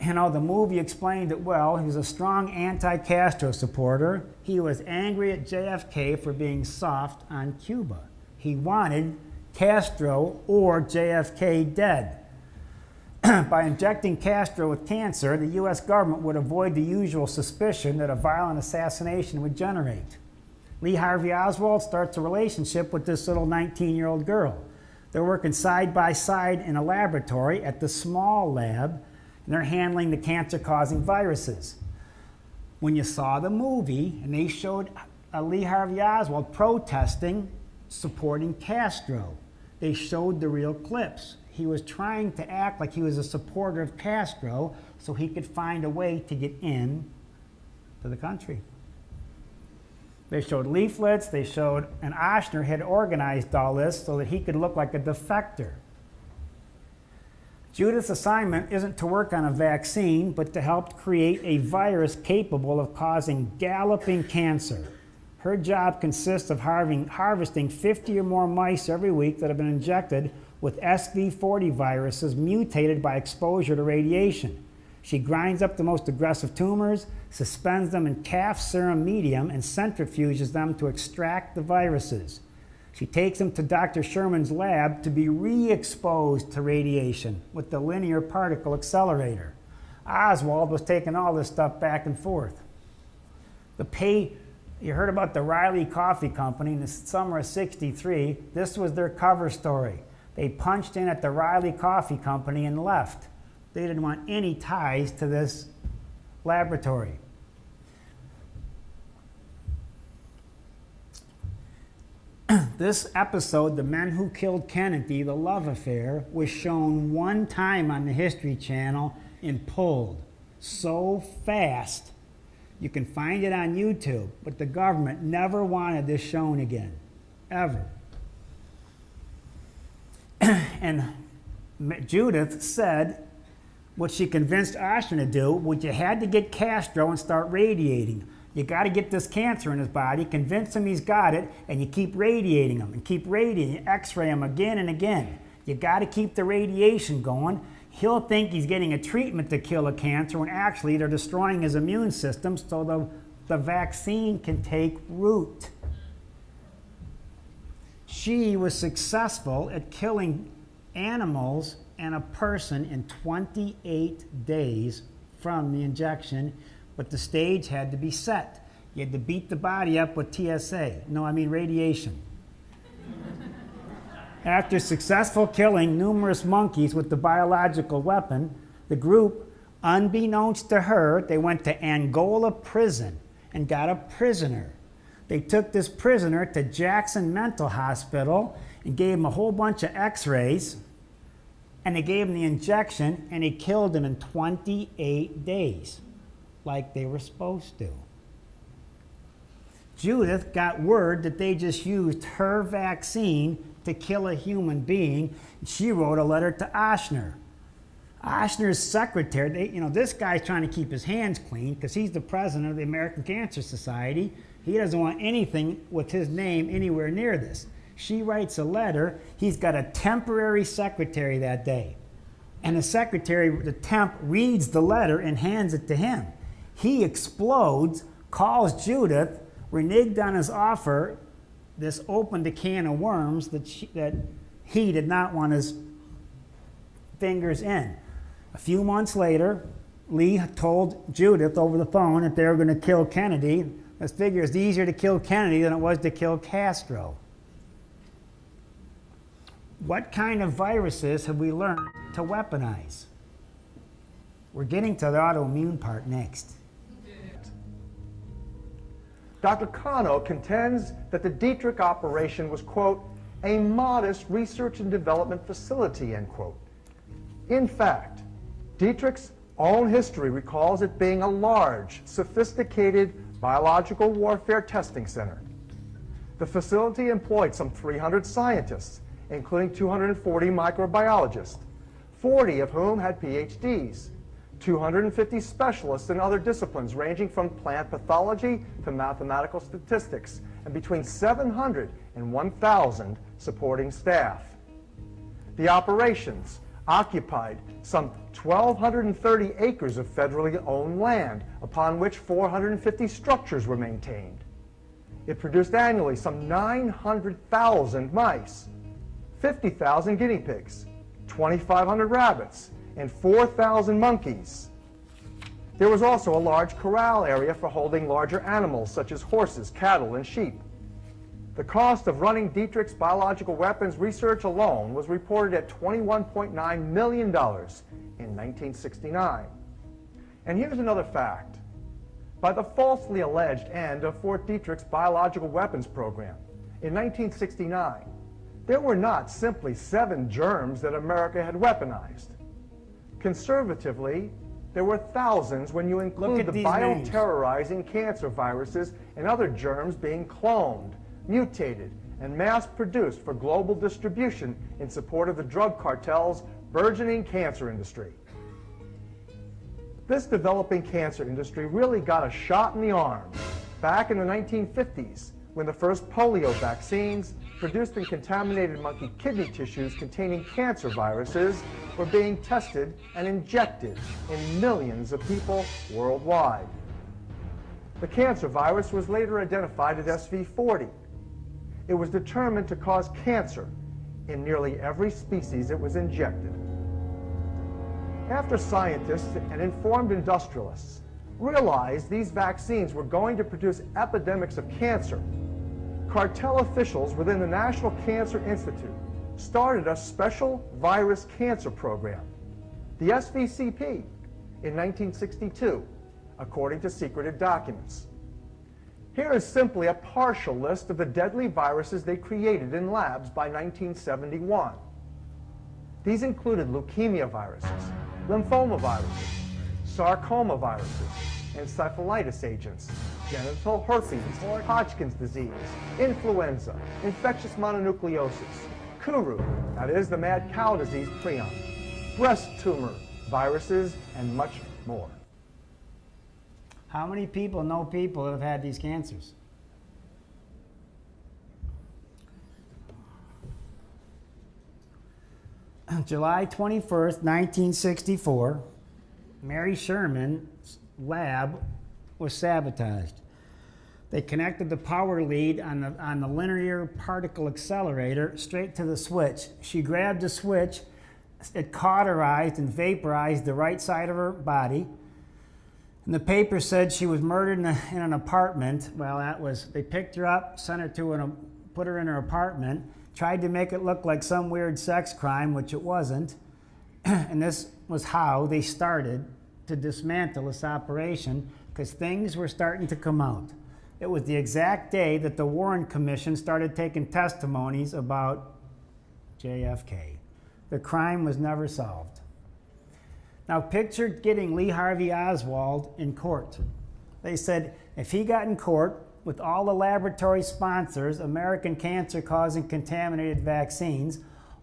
movie explained it well. He was a strong anti-Castro supporter. He was angry at JFK for being soft on Cuba. He wanted Castro or JFK dead. By injecting Castro with cancer, the U.S. government would avoid the usual suspicion that a violent assassination would generate. Lee Harvey Oswald starts a relationship with this little 19-year-old girl. They're working side by side in a laboratory at the small lab, and they're handling the cancer-causing viruses. When you saw the movie, and they showed Lee Harvey Oswald protesting, supporting Castro, they showed the real clips. He was trying to act like he was a supporter of Castro so he could find a way to get in to the country. They showed leaflets, they showed, and Ochsner had organized all this so that he could look like a defector. Judith's assignment isn't to work on a vaccine, but to help create a virus capable of causing galloping cancer. Her job consists of harvesting 50 or more mice every week that have been injected with SV40 viruses mutated by exposure to radiation. She grinds up the most aggressive tumors, suspends them in calf serum medium, and centrifuges them to extract the viruses. She takes them to Dr. Sherman's lab to be re-exposed to radiation with the linear particle accelerator. Oswald was taking all this stuff back and forth. You heard about the Riley Coffee Company in the summer of '63. This was their cover story. They punched in at the Riley Coffee Company and left. They didn't want any ties to this laboratory. This episode, The Men Who Killed Kennedy, The Love Affair, was shown one time on the History Channel and pulled so fast. You can find it on YouTube, but the government never wanted this shown again, ever. And Judith said what she convinced Oshner to do, was you had to get Castro and start radiating. You got to get this cancer in his body, convince him he's got it, and you keep radiating him and keep radiating, x-ray him again and again. You got to keep the radiation going. He'll think he's getting a treatment to kill a cancer when actually they're destroying his immune system so the vaccine can take root. She was successful at killing animals and a person in 28 days from the injection, but the stage had to be set. You had to beat the body up with radiation. After successful killing numerous monkeys with the biological weapon, the group, unbeknownst to her, they went to Angola prison and got a prisoner. They took this prisoner to Jackson Mental Hospital and gave him a whole bunch of x-rays, and they gave him the injection, and they killed him in 28 days, like they were supposed to. Judith got word that they just used her vaccine to kill a human being. She wrote a letter to Oshner. Oshner's secretary, this guy's trying to keep his hands clean because he's the president of the American Cancer Society. He doesn't want anything with his name anywhere near this. She writes a letter. He's got a temporary secretary that day. And the secretary, the temp, reads the letter and hands it to him. He explodes, calls Judith, reneged on his offer. This opened a can of worms that he did not want his fingers in. A few months later, Lee told Judith over the phone that they were going to kill Kennedy. Let's figure it's easier to kill Kennedy than it was to kill Castro. What kind of viruses have we learned to weaponize? We're getting to the autoimmune part next. Dr. Kano contends that the Dietrich operation was, quote, a modest research and development facility, end quote. In fact, Dietrich's own history recalls it being a large, sophisticated biological warfare testing center. The facility employed some 300 scientists, including 240 microbiologists, 40 of whom had PhDs, 250 specialists in other disciplines ranging from plant pathology to mathematical statistics, and between 700 and 1,000 supporting staff. The operations occupied some 1,230 acres of federally owned land, upon which 450 structures were maintained. It produced annually some 900,000 mice, 50,000 guinea pigs, 2,500 rabbits, and 4,000 monkeys. There was also a large corral area for holding larger animals such as horses, cattle, and sheep. The cost of running Dietrich's biological weapons research alone was reported at $21.9 million in 1969. And here's another fact. By the falsely alleged end of Fort Detrick's biological weapons program in 1969, there were not simply 7 germs that America had weaponized. Conservatively, there were thousands when you include the bioterrorizing cancer viruses and other germs being cloned, mutated, and mass-produced for global distribution in support of the drug cartel's burgeoning cancer industry. This developing cancer industry really got a shot in the arm back in the 1950s when the first polio vaccines produced in contaminated monkey kidney tissues containing cancer viruses were being tested and injected in millions of people worldwide. The cancer virus was later identified as SV40. It was determined to cause cancer in nearly every species it was injected. After scientists and informed industrialists realized these vaccines were going to produce epidemics of cancer, cartel officials within the National Cancer Institute started a special virus cancer program, the SVCP, in 1962, according to secreted documents. Here is simply a partial list of the deadly viruses they created in labs by 1971. These included leukemia viruses, lymphoma viruses, sarcoma viruses, encephalitis agents, genital herpes, Hodgkin's disease, influenza, infectious mononucleosis, Kuru, that is the mad cow disease prion, breast tumor viruses, and much more. How many people know people that have had these cancers? July 21st, 1964, Mary Sherman's lab was sabotaged. They connected the power lead on the linear particle accelerator straight to the switch. She grabbed the switch, it cauterized and vaporized the right side of her body. And the paper said she was murdered in an apartment. Well, they picked her up, sent her to put her in her apartment, tried to make it look like some weird sex crime, which it wasn't. And this was how they started to dismantle this operation, because things were starting to come out. It was the exact day that the Warren Commission started taking testimonies about JFK. The crime was never solved. Now picture getting Lee Harvey Oswald in court. They said if he got in court with all the laboratory sponsors, American cancer-causing contaminated vaccines,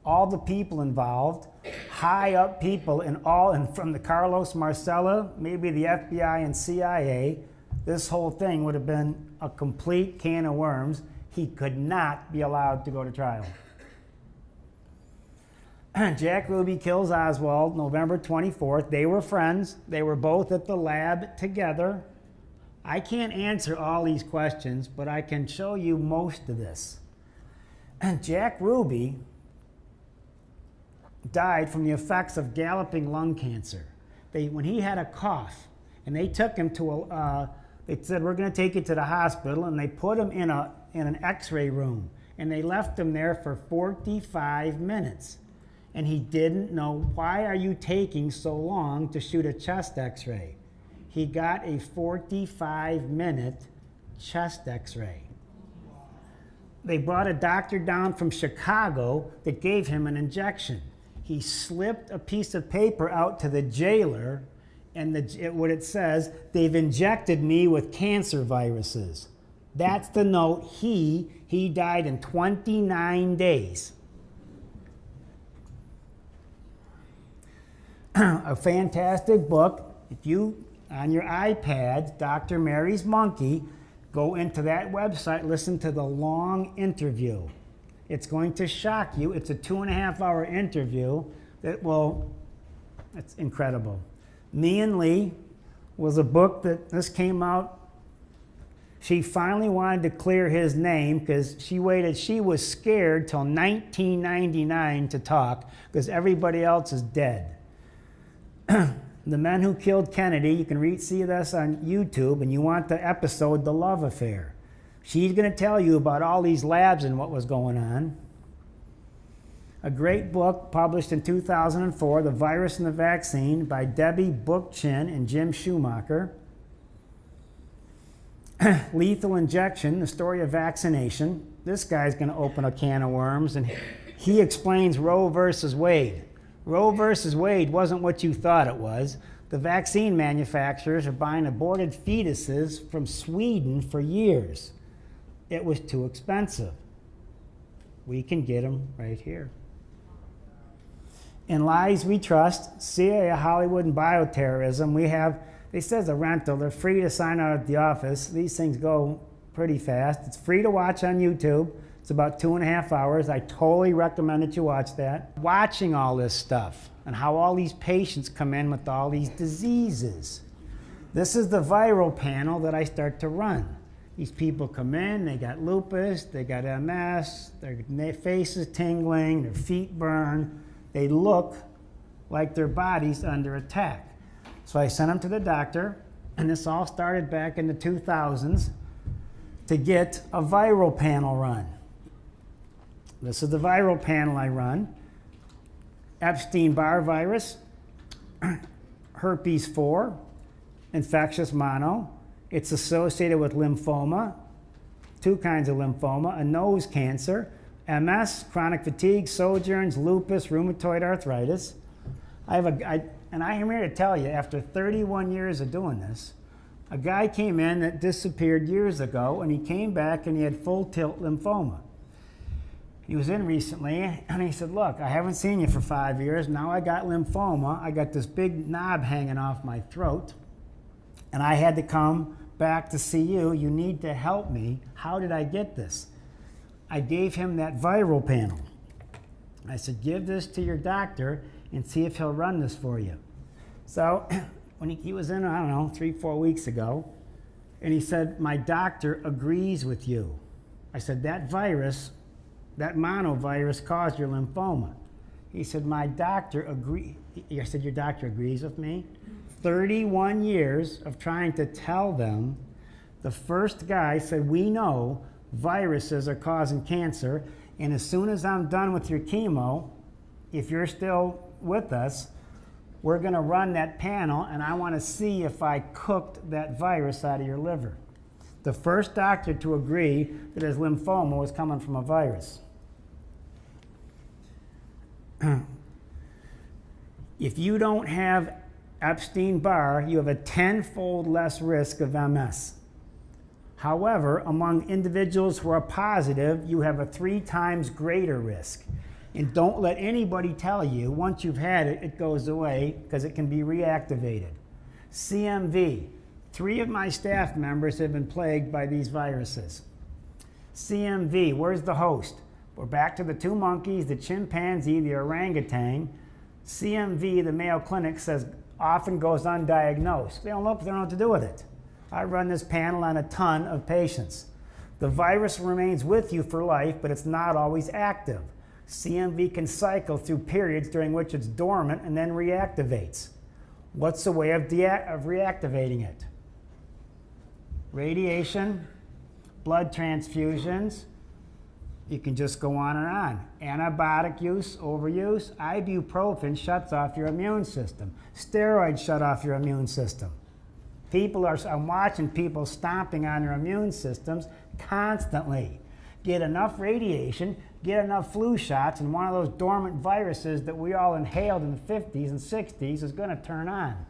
all the people involved, high up people from the Carlos Marcella, maybe the FBI and CIA, this whole thing would have been a complete can of worms. He could not be allowed to go to trial. Jack Ruby kills Oswald November 24th. They were friends. They were both at the lab together. I can't answer all these questions, but I can show you most of this. Jack Ruby died from the effects of galloping lung cancer. When he had a cough, and they took him to they said, we're going to take you to the hospital, and they put him in an x-ray room, and they left him there for 45 minutes. And he didn't know, why are you taking so long to shoot a chest x-ray? He got a 45-minute chest x-ray. They brought a doctor down from Chicago that gave him an injection. He slipped a piece of paper out to the jailer, and what it says, they've injected me with cancer viruses. That's the note. He died in 29 days. A fantastic book. If you, on your iPad, Dr. Mary's Monkey, go into that website, listen to the long interview. It's going to shock you. It's a 2.5-hour interview it's incredible. Me and Lee was a book this came out. She finally wanted to clear his name because she was scared till 1999 to talk because everybody else is dead. The Men Who Killed Kennedy, you can see this on YouTube, and you want the episode, The Love Affair. She's going to tell you about all these labs and what was going on. A great book published in 2004, The Virus and the Vaccine, by Debbie Book-Chin and Jim Schumacher. Lethal Injection, The Story of Vaccination. This guy's going to open a can of worms, and he explains Roe versus Wade. Roe versus Wade wasn't what you thought it was. The vaccine manufacturers are buying aborted fetuses from Sweden for years. It was too expensive. We can get them right here. In Lies We Trust, CIA, Hollywood, and Bioterrorism, it says a rental. They're free to sign out at the office. These things go pretty fast. It's free to watch on YouTube. It's about 2.5 hours. I totally recommend that you watch that. Watching all this stuff, and how all these patients come in with all these diseases. This is the viral panel that I start to run. These people come in, they got lupus, they got MS, their face is tingling, their feet burn. They look like their body's under attack. So I sent them to the doctor, and this all started back in the 2000s to get a viral panel run. This is the viral panel I run. Epstein-Barr virus, herpes 4, infectious mono. It's associated with lymphoma, 2 kinds of lymphoma, a nose cancer, MS, chronic fatigue, Sjögren's, lupus, rheumatoid arthritis. And I am here to tell you, after 31 years of doing this, a guy came in that disappeared years ago, and he came back and he had full tilt lymphoma. He was in recently, and he said, look, I haven't seen you for 5 years. Now I got lymphoma. I got this big knob hanging off my throat, and I had to come back to see you. You need to help me. How did I get this? I gave him that viral panel. I said, give this to your doctor and see if he'll run this for you. So when he was in, I don't know, 3-4 weeks ago, and he said, my doctor agrees with you. I said, that virus, that monovirus caused your lymphoma. He said, my doctor agrees. I said, your doctor agrees with me? 31 years of trying to tell them. The first guy said, we know viruses are causing cancer, and as soon as I'm done with your chemo, if you're still with us, we're going to run that panel, and I want to see if I cooked that virus out of your liver. The first doctor to agree that his lymphoma was coming from a virus. If you don't have Epstein-Barr, you have a 10-fold less risk of MS. However, among individuals who are positive, you have a 3 times greater risk. And don't let anybody tell you, once you've had it, it goes away, because it can be reactivated. CMV. 3 of my staff members have been plagued by these viruses. CMV, where's the host? We're back to the 2 monkeys, the chimpanzee, the orangutan. CMV, the Mayo Clinic says, often goes undiagnosed. They don't know what to do with it. I run this panel on a ton of patients. The virus remains with you for life, but it's not always active. CMV can cycle through periods during which it's dormant and then reactivates. What's the way of reactivating it? Radiation, blood transfusions. You can just go on and on. Antibiotic use, overuse. Ibuprofen shuts off your immune system. Steroids shut off your immune system. I'm watching people stomping on their immune systems constantly. Get enough radiation, get enough flu shots, and one of those dormant viruses that we all inhaled in the 50s and 60s is going to turn on.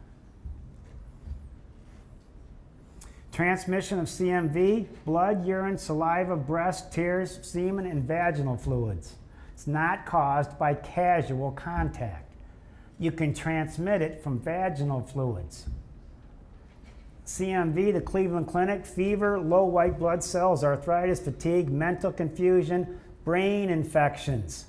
Transmission of CMV, blood, urine, saliva, breast, tears, semen, and vaginal fluids. It's not caused by casual contact. You can transmit it from vaginal fluids. CMV, the Cleveland Clinic, fever, low white blood cells, arthritis, fatigue, mental confusion, brain infections,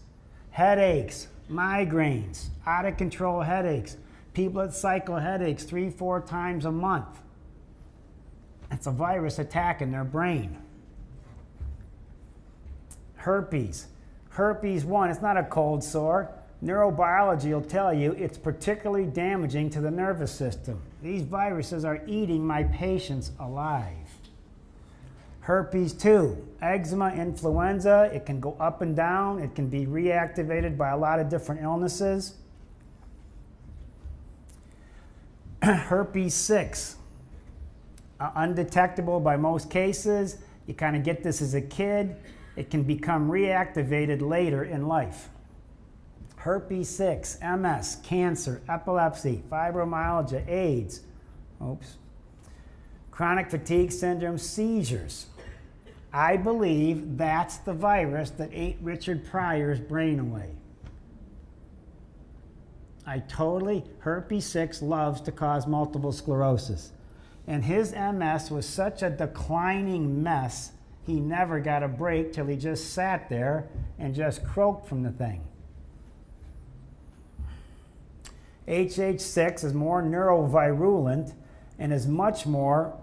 headaches, migraines, out of control headaches, people that cycle headaches 3-4 times a month. It's a virus attacking their brain. Herpes. Herpes 1, it's not a cold sore. Neurobiology will tell you it's particularly damaging to the nervous system. These viruses are eating my patients alive. Herpes 2, eczema, influenza. It can go up and down. It can be reactivated by a lot of different illnesses. Herpes 6, undetectable by most cases. You kind of get this as a kid. It can become reactivated later in life. Herpes 6, MS, cancer, epilepsy, fibromyalgia, AIDS, chronic fatigue syndrome, seizures. I believe that's the virus that ate Richard Pryor's brain away. Herpes 6 loves to cause multiple sclerosis. And his MS was such a declining mess, he never got a break till he just sat there and just croaked from the thing. HH6 is more neurovirulent and is much more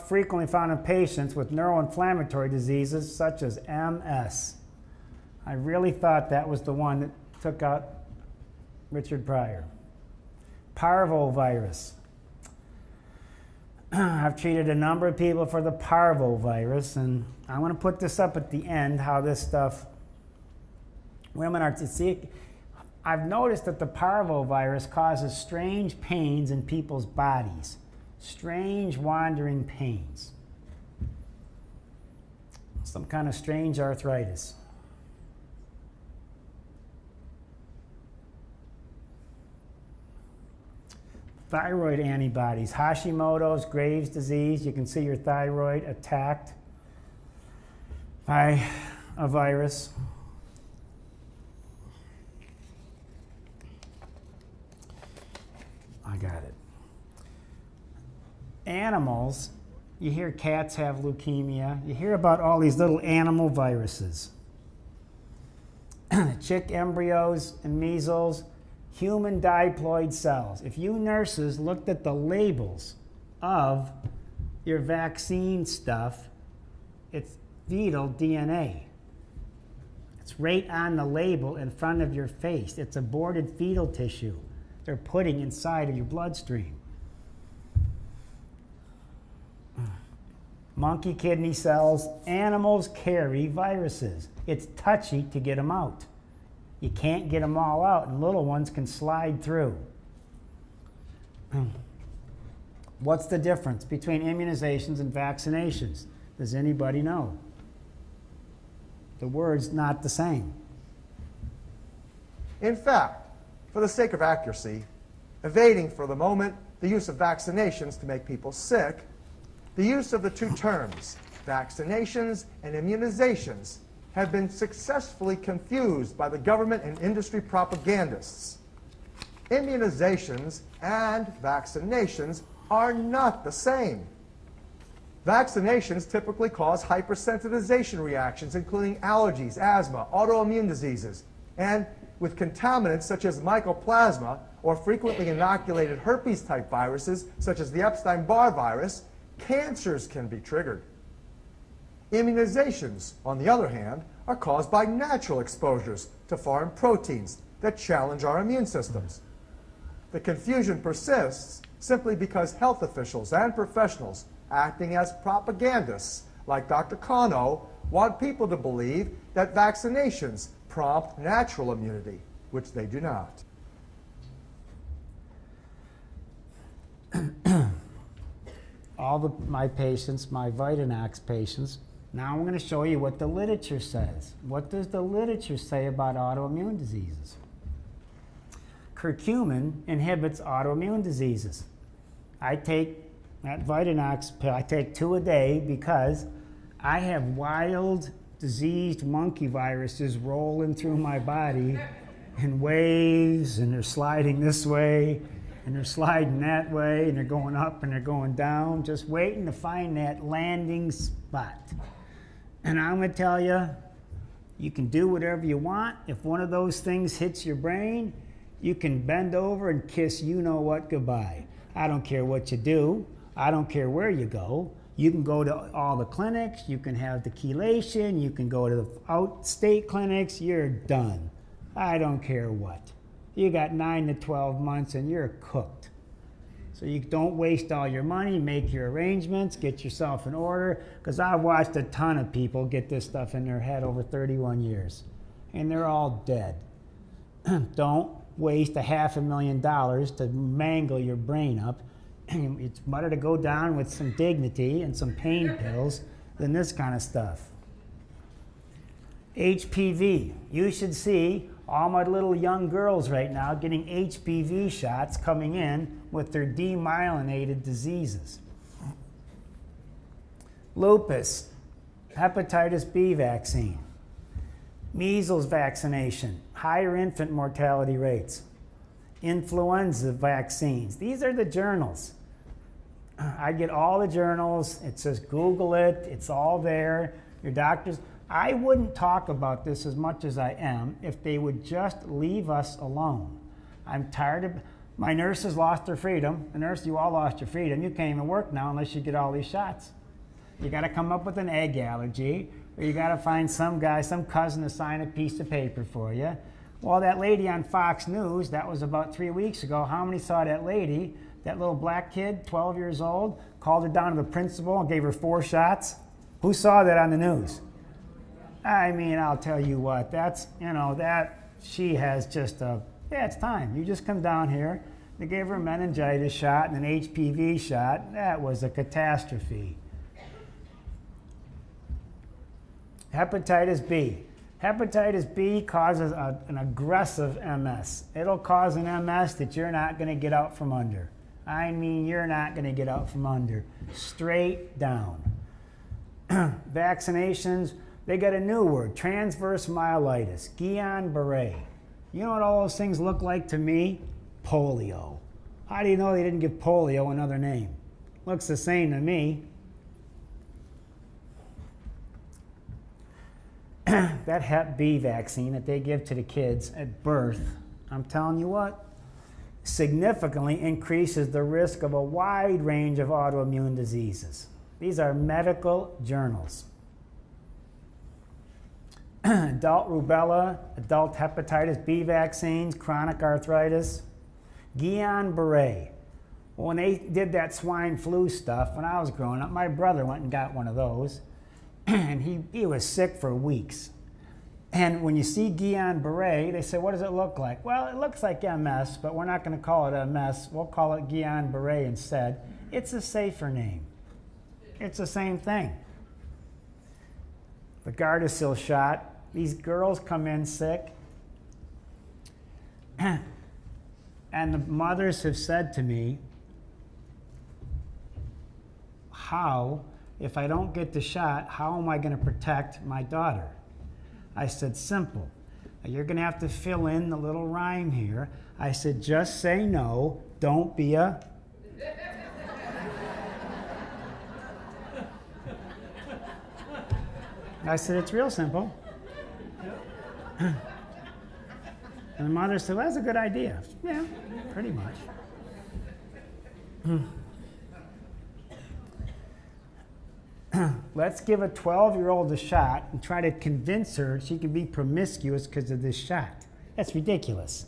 frequently found in patients with neuroinflammatory diseases such as MS. I really thought that was the one that took out Richard Pryor. Parvovirus. I've treated a number of people for the parvovirus, and I want to put this up at the end, how this stuff, women are to see. I've noticed that the parvovirus causes strange pains in people's bodies, strange wandering pains, some kind of strange arthritis. Thyroid antibodies, Hashimoto's, Graves' disease. You can see your thyroid attacked by a virus. I got it. Animals, you hear cats have leukemia. You hear about all these little animal viruses. Chick embryos and measles. Human diploid cells. If you nurses looked at the labels of your vaccine stuff, it's fetal DNA. It's right on the label in front of your face. It's aborted fetal tissue they're putting inside of your bloodstream. Monkey kidney cells. Animals carry viruses. It's touchy to get them out. You can't get them all out, and little ones can slide through. What's the difference between immunizations and vaccinations? Does anybody know? The word's not the same. In fact, for the sake of accuracy, evading for the moment the use of vaccinations to make people sick, the use of the two terms, vaccinations and immunizations, have been successfully confused by the government and industry propagandists. Immunizations and vaccinations are not the same. Vaccinations typically cause hypersensitization reactions, including allergies, asthma, autoimmune diseases, and with contaminants such as mycoplasma or frequently inoculated herpes-type viruses, such as the Epstein-Barr virus, cancers can be triggered. Immunizations, on the other hand, are caused by natural exposures to foreign proteins that challenge our immune systems. The confusion persists simply because health officials and professionals acting as propagandists, like Dr. Kano, want people to believe that vaccinations prompt natural immunity, which they do not. My patients, my Vitanax patients, now I'm going to show you what the literature says. What does the literature say about autoimmune diseases? Curcumin inhibits autoimmune diseases. I take that Vitanax pill, I take 2 a day because I have wild, diseased monkey viruses rolling through my body in waves, and they're sliding this way, and they're sliding that way, and they're going up and they're going down, just waiting to find that landing spot. And I'm going to tell you, you can do whatever you want. If one of those things hits your brain, you can bend over and kiss you-know-what goodbye. I don't care what you do. I don't care where you go. You can go to all the clinics. You can have the chelation. You can go to the out-state clinics. You're done. I don't care what. You got 9 to 12 months and you're cooked. So you don't waste all your money, make your arrangements, get yourself in order, because I've watched a ton of people get this stuff in their head over 31 years, and they're all dead. Don't waste $500,000 to mangle your brain up. It's better to go down with some dignity and some pain pills than this kind of stuff. HPV. You should see all my little young girls right now getting HPV shots coming in with their demyelinated diseases. Lupus, hepatitis B vaccine, measles vaccination, higher infant mortality rates, influenza vaccines. These are the journals. I get all the journals. It says Google it. It's all there. Your doctors. I wouldn't talk about this as much as I am if they would just leave us alone. I'm tired of, My nurses lost their freedom. The nurse, you all lost your freedom. You can't even work now unless you get all these shots. You got to come up with an egg allergy, or you got to find some guy, some cousin to sign a piece of paper for you. Well, that lady on Fox News, that was about 3 weeks ago, how many saw that lady, that little black kid, 12 years old, called her down to the principal and gave her 4 shots? Who saw that on the news? I mean, I'll tell you what, that's, you know, that she has just a, yeah, it's time. You just come down here. They gave her a meningitis shot and an HPV shot. That was a catastrophe. Hepatitis B. Hepatitis B causes an aggressive MS. It'll cause an MS that you're not going to get out from under. I mean, you're not going to get out from under. Straight down. Vaccinations, they got a new word, transverse myelitis, Guillain-Barré. You know what all those things look like to me? Polio. How do you know they didn't give polio another name? Looks the same to me. That Hep B vaccine that they give to the kids at birth, I'm telling you what, significantly increases the risk of a wide range of autoimmune diseases. These are medical journals. Adult rubella, adult hepatitis B vaccines, chronic arthritis, Guillain-Barré. Well, when they did that swine flu stuff when I was growing up, my brother went and got one of those, and he was sick for weeks. And when you see Guillain-Barré, they say, what does it look like? Well, it looks like MS, but we're not going to call it MS. We'll call it Guillain-Barré instead. It's a safer name. It's the same thing. The Gardasil shot, these girls come in sick, and the mothers have said to me, how, if I don't get the shot, how am I going to protect my daughter? I said, simple. You're going to have to fill in the little rhyme here. I said, just say no, don't be a... I said, it's real simple. And the mother said, well, that's a good idea. Yeah, pretty much. Let's give a 12-year-old a shot and try to convince her she can be promiscuous because of this shot. That's ridiculous.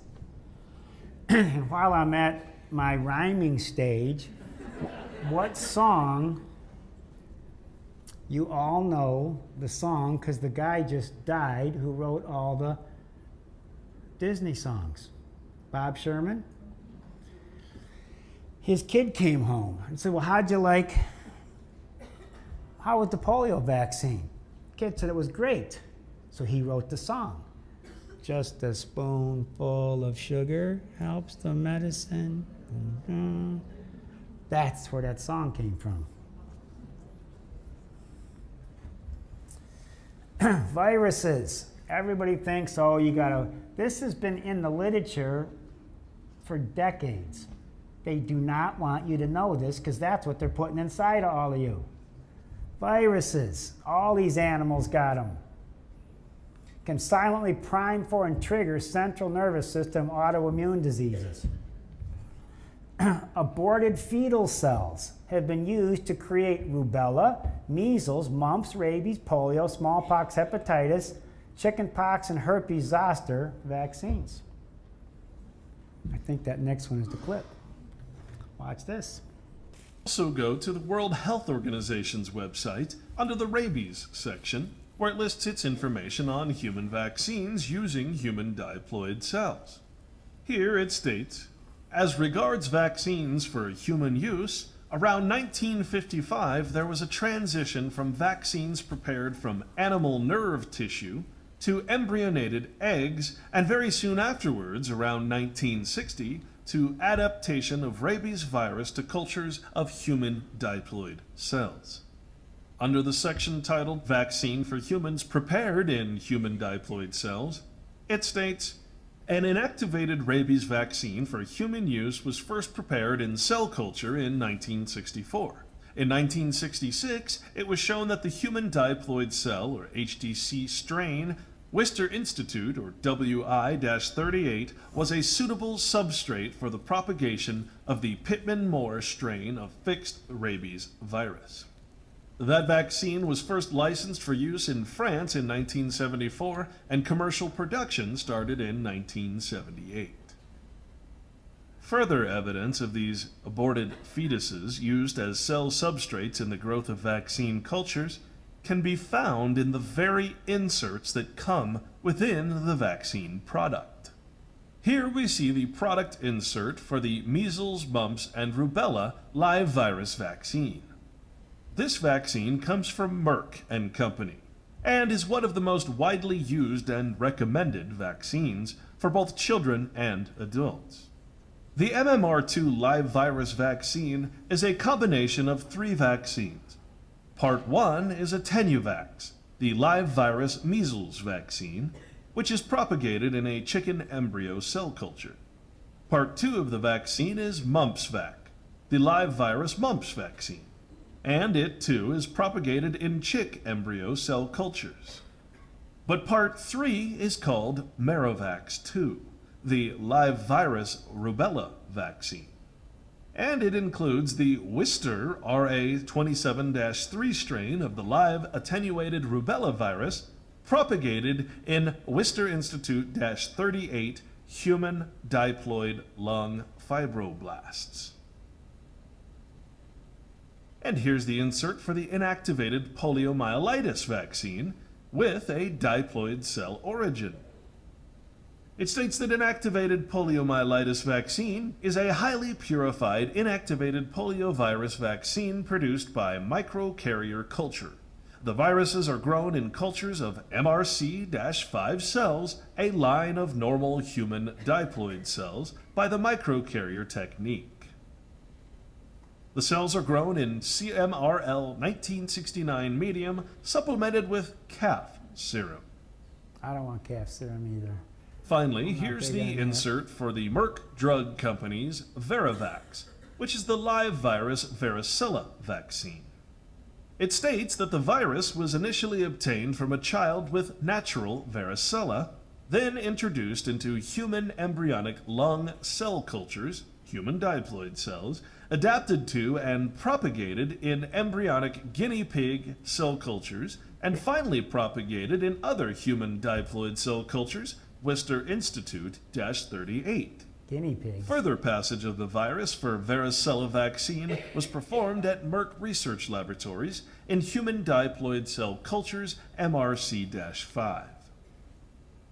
And while I'm at my rhyming stage, what song, you all know the song because the guy just died who wrote all the Disney songs. Bob Sherman. His kid came home and said, well, how was the polio vaccine? Kid said it was great. So he wrote the song. Just a spoonful of sugar helps the medicine. Mm-hmm. That's where that song came from. Viruses. Everybody thinks, oh, you gotta... This has been in the literature for decades. They do not want you to know this because that's what they're putting inside of all of you. Viruses, all these animals got them. Can silently prime for and trigger central nervous system autoimmune diseases. Aborted fetal cells have been used to create rubella, measles, mumps, rabies, polio, smallpox, hepatitis, chickenpox, and herpes zoster vaccines. I think that next one is the clip. Watch this. Also go to the World Health Organization's website under the rabies section, where it lists its information on human vaccines using human diploid cells. Here it states, as regards vaccines for human use, around 1955 there was a transition from vaccines prepared from animal nerve tissue to embryonated eggs, and very soon afterwards, around 1960, to adaptation of rabies virus to cultures of human diploid cells. Under the section titled Vaccine for Humans Prepared in Human Diploid Cells, it states, an inactivated rabies vaccine for human use was first prepared in cell culture in 1964. In 1966, it was shown that the human diploid cell, or HDC strain, Worcester Institute, or WI-38, was a suitable substrate for the propagation of the Pittman-Moore strain of fixed rabies virus. That vaccine was first licensed for use in France in 1974, and commercial production started in 1978. Further evidence of these aborted fetuses used as cell substrates in the growth of vaccine cultures can be found in the very inserts that come within the vaccine product. Here we see the product insert for the measles, mumps, and rubella live virus vaccine. This vaccine comes from Merck and Company and is one of the most widely used and recommended vaccines for both children and adults. The MMR2 live virus vaccine is a combination of 3 vaccines. Part 1 is Attenuvax, the live virus measles vaccine, which is propagated in a chicken embryo cell culture. Part 2 of the vaccine is MumpsVac, the live virus mumps vaccine, and it too is propagated in chick embryo cell cultures. But Part 3 is called Merovax-2, the live virus rubella vaccine, and it includes the Worcester RA27-3 strain of the live attenuated rubella virus propagated in Worcester Institute-38 human diploid lung fibroblasts. And here's the insert for the inactivated poliomyelitis vaccine with a diploid cell origin. It states that inactivated poliomyelitis vaccine is a highly purified inactivated poliovirus vaccine produced by microcarrier culture. The viruses are grown in cultures of MRC-5 cells, a line of normal human diploid cells, by the microcarrier technique. The cells are grown in CMRL 1969 medium supplemented with calf serum. I don't want calf serum either. Finally, here's the insert for the Merck Drug Company's Veravax, which is the live virus varicella vaccine. It states that the virus was initially obtained from a child with natural varicella, then introduced into human embryonic lung cell cultures, human diploid cells, adapted to and propagated in embryonic guinea pig cell cultures, and finally propagated in other human diploid cell cultures, Worcester Institute-38. Guinea pig. Further passage of the virus for varicella vaccine was performed at Merck Research Laboratories in human diploid cell cultures MRC-5.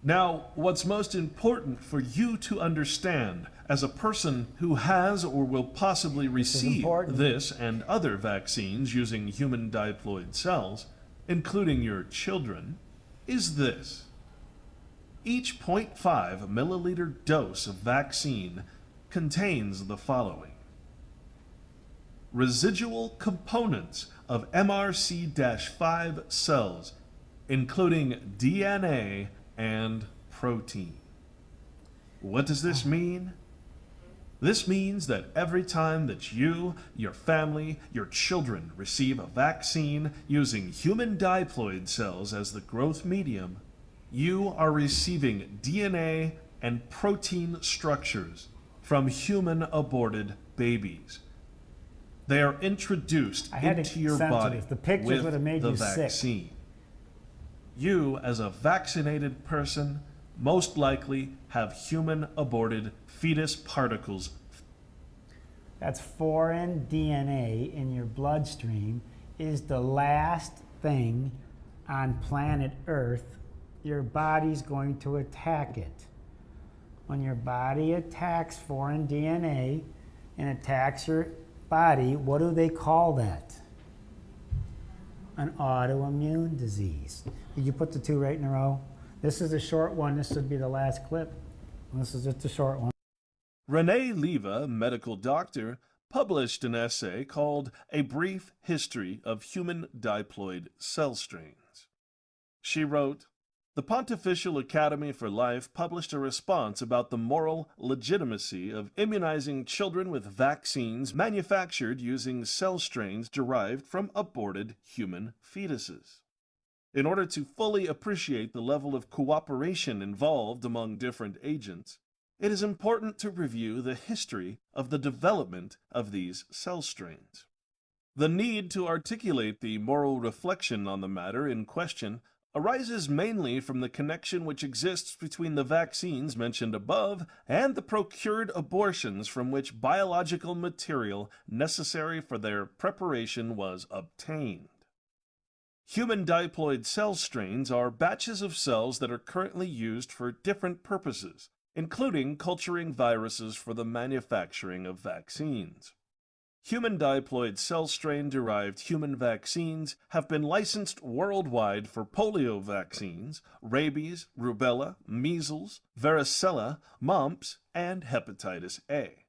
Now, what's most important for you to understand as a person who has or will possibly receive this and other vaccines using human diploid cells, including your children, is this. Each 0.5 milliliter dose of vaccine contains the following: residual components of MRC-5 cells, including DNA and protein. What does this mean? This means that every time that you, your family, your children receive a vaccine using human diploid cells as the growth medium, you are receiving DNA and protein structures from human aborted babies. They are introduced into your body with the vaccine. You, as a vaccinated person, most likely have human aborted fetus particles. That's foreign DNA in your bloodstream is the last thing on planet Earth your body's going to attack it. When your body attacks foreign DNA and attacks your body, what do they call that? An autoimmune disease. Did you put the two right in a row? This is a short one. This would be the last clip. This is just a short one. Renee Leva, medical doctor, published an essay called A Brief History of Human Diploid Cell Strains. She wrote, "The Pontifical Academy for Life published a response about the moral legitimacy of immunizing children with vaccines manufactured using cell strains derived from aborted human fetuses. In order to fully appreciate the level of cooperation involved among different agents, it is important to review the history of the development of these cell strains. The need to articulate the moral reflection on the matter in question arises mainly from the connection which exists between the vaccines mentioned above and the procured abortions from which biological material necessary for their preparation was obtained. Human diploid cell strains are batches of cells that are currently used for different purposes, including culturing viruses for the manufacturing of vaccines. Human diploid cell strain-derived human vaccines have been licensed worldwide for polio vaccines, rabies, rubella, measles, varicella, mumps, and hepatitis A.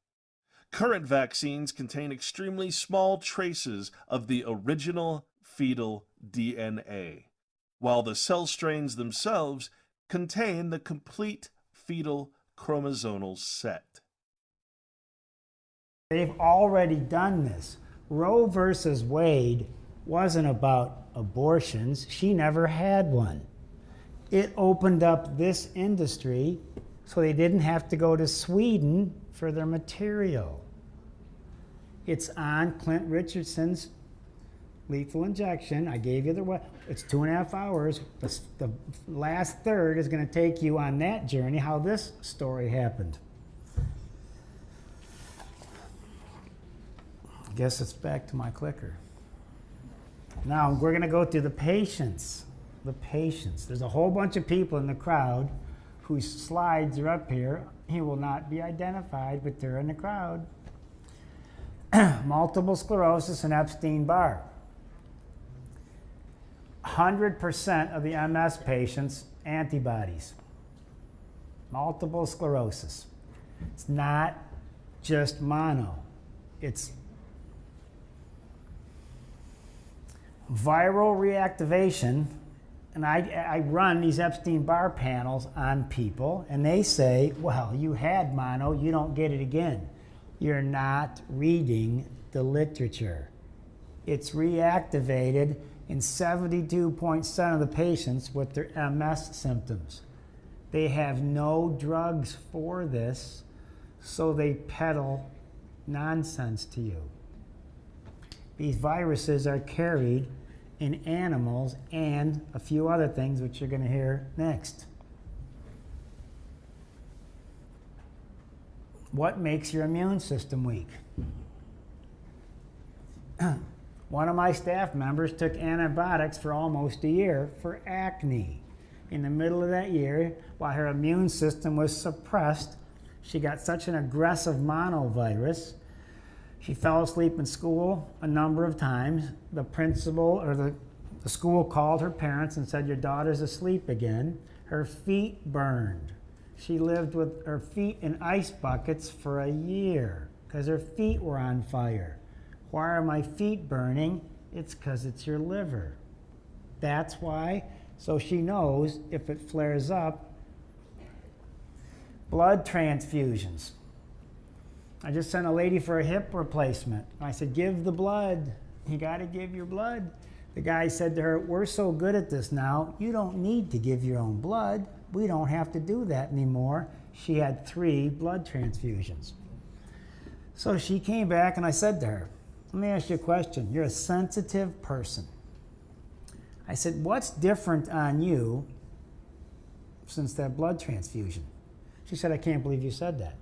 Current vaccines contain extremely small traces of the original fetal DNA, while the cell strains themselves contain the complete fetal chromosomal set. They've already done this. Roe versus Wade wasn't about abortions. She never had one. It opened up this industry so they didn't have to go to Sweden for their material. It's on Clint Richardson's lethal injection. I gave you the, it's 2.5 hours. The last third is going to take you on that journey, how this story happened. I guess it's back to my clicker. Now we're going to go through the patients. The patients. There's a whole bunch of people in the crowd whose slides are up here. He will not be identified, but they're in the crowd. Multiple sclerosis and Epstein-Barr. 100% of the MS patients, antibodies. Multiple sclerosis. It's not just mono. It's viral reactivation. And I run these Epstein-Barr panels on people, and they say, well, you had mono, you don't get it again. You're not reading the literature. It's reactivated in 72% of the patients with their MS symptoms. They have no drugs for this, so they peddle nonsense to you. These viruses are carried in animals and a few other things which you're going to hear next. What makes your immune system weak? One of my staff members took antibiotics for almost a year for acne. In the middle of that year, while her immune system was suppressed, she got such an aggressive monovirus. She fell asleep in school a number of times. The principal or the school called her parents and said, your daughter's asleep again. Her feet burned. She lived with her feet in ice buckets for a year because her feet were on fire. Why are my feet burning? It's because it's your liver. That's why. So she knows if it flares up. Blood transfusions. I just sent a lady for a hip replacement. I said, give the blood. You got to give your blood. The guy said to her, we're so good at this now, you don't need to give your own blood. We don't have to do that anymore. She had 3 blood transfusions. So she came back and I said to her, let me ask you a question. You're a sensitive person. I said, what's different on you since that blood transfusion? She said, I can't believe you said that.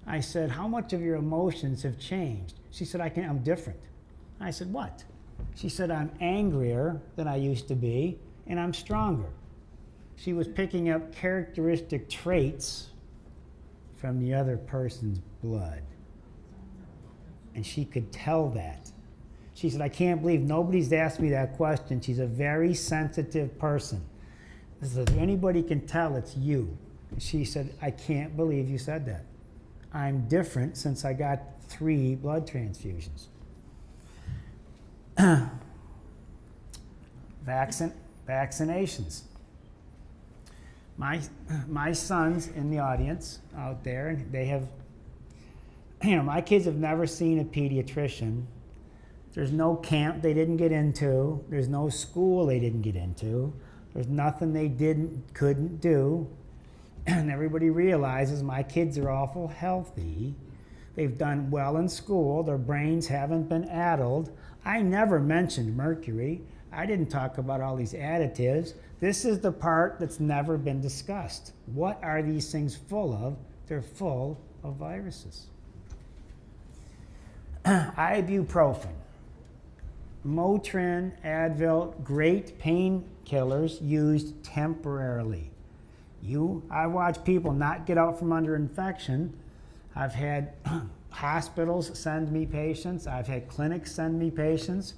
I said, how much of your emotions have changed? She said, I'm different. I said, what? She said, I'm angrier than I used to be, and I'm stronger. She was picking up characteristic traits from the other person's blood. And she could tell that. She said, I can't believe nobody's asked me that question. She's a very sensitive person. I said, if anybody can tell, it's you. She said, I can't believe you said that. I'm different since I got 3 blood transfusions. Vaccinations. My son's in the audience out there, and they have, my kids have never seen a pediatrician, There's no camp they didn't get into. There's no school they didn't get into. There's nothing they couldn't do. And everybody realizes my kids are awful healthy. They've done well in school. Their brains haven't been addled. I never mentioned mercury. I didn't talk about all these additives. This is the part that's never been discussed. What are these things full of? They're full of viruses. Ibuprofen, Motrin, Advil, great painkillers used temporarily. I watch people not get out from under infection. I've had hospitals send me patients. I've had clinics send me patients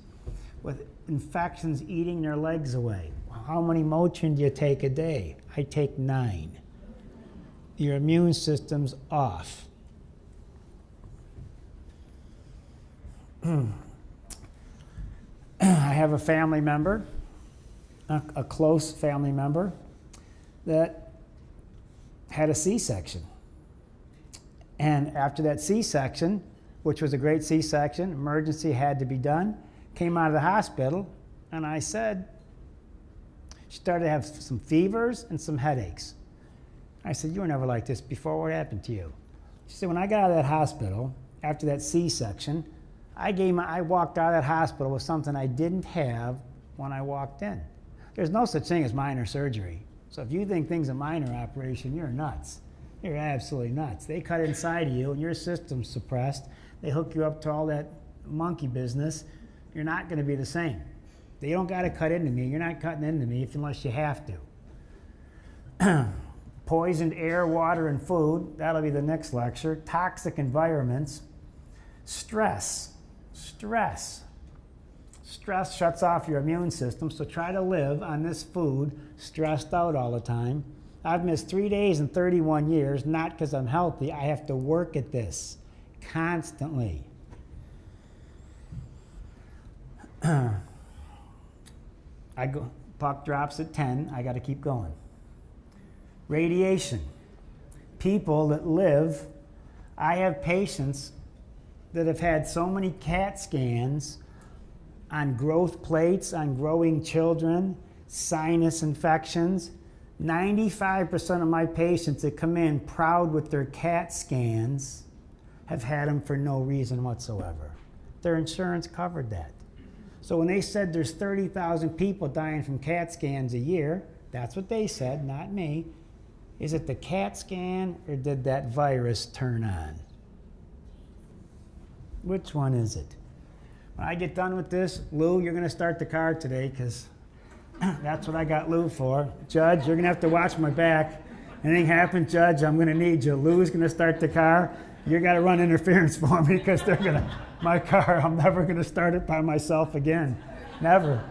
with infections eating their legs away. How many Motrin do you take a day? I take 9. Your immune system's off. I have a family member, a close family member, that had a C-section. And after that C-section, which was a great C-section, emergency had to be done, came out of the hospital, and I said, she started to have some fevers and some headaches. I said, you were never like this before. What happened to you? She said, when I got out of that hospital, after that C-section, I walked out of that hospital with something I didn't have when I walked in. There's no such thing as minor surgery. So if you think things a minor operation, you're nuts. You're absolutely nuts. They cut inside of you and your system's suppressed. They hook you up to all that monkey business. You're not going to be the same. They don't got to cut into me. You're not cutting into me unless you have to. Poisoned air, water, and food. That'll be the next lecture. Toxic environments. Stress. Stress. Stress shuts off your immune system, so try to live on this food stressed out all the time. I've missed 3 days in 31 years, not because I'm healthy. I have to work at this constantly. Puck drops at 10. I got to keep going. Radiation. People that live, I have patients that have had so many CAT scans on growth plates, on growing children, sinus infections. 95% of my patients that come in proud with their CAT scans have had them for no reason whatsoever. Their insurance covered that. So when they said there's 30,000 people dying from CAT scans a year, that's what they said, not me. Is it the CAT scan or did that virus turn on? Which one is it? When I get done with this, Lou, you're going to start the car today because that's what I got Lou for. Judge, you're going to have to watch my back. Anything happens, Judge, I'm going to need you. Lou's going to start the car. You got to run interference for me because they're going to, my car, I'm never going to start it by myself again. Never.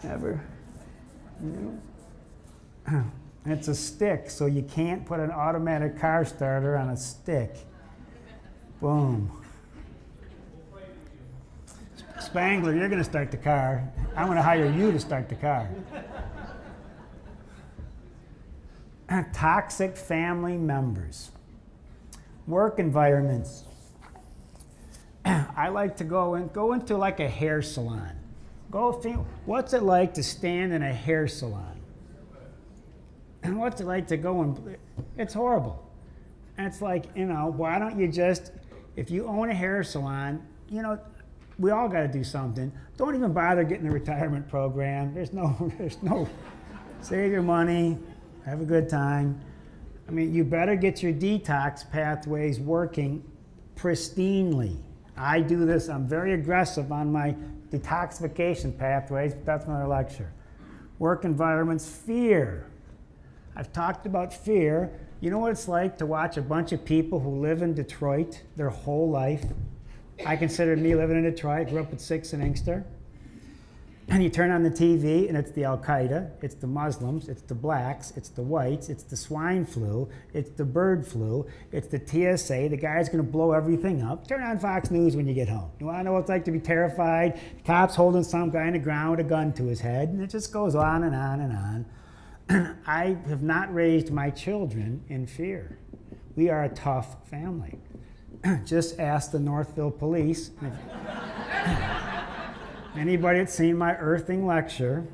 Never. You know? It's a stick, so you can't put an automatic car starter on a stick. Boom. Spangler, you're going to start the car. I'm going to hire you to start the car. Toxic family members. Work environments. I like to go into like a hair salon. What's it like to stand in a hair salon? And what's it like to go and, it's horrible. And it's like, you know, why don't you just, if you own a hair salon, you know, we all got to do something. Don't even bother getting a retirement program. There's no, save your money, have a good time. I mean, you better get your detox pathways working pristinely. I do this, I'm very aggressive on my detoxification pathways, but that's another lecture. Work environments, fear. I've talked about fear. You know what it's like to watch a bunch of people who live in Detroit their whole life? I consider me living in Detroit, grew up at 6 in Inkster. And you turn on the TV and it's the Al-Qaeda, it's the Muslims, it's the blacks, it's the whites, it's the swine flu, it's the bird flu, it's the TSA, the guy's gonna blow everything up. Turn on Fox News when you get home. You wanna know what it's like to be terrified? Cops holding some guy on the ground with a gun to his head, and it just goes on and on and on. I have not raised my children in fear. We are a tough family. Just ask the Northville police. Anybody that's seen my earthing lecture,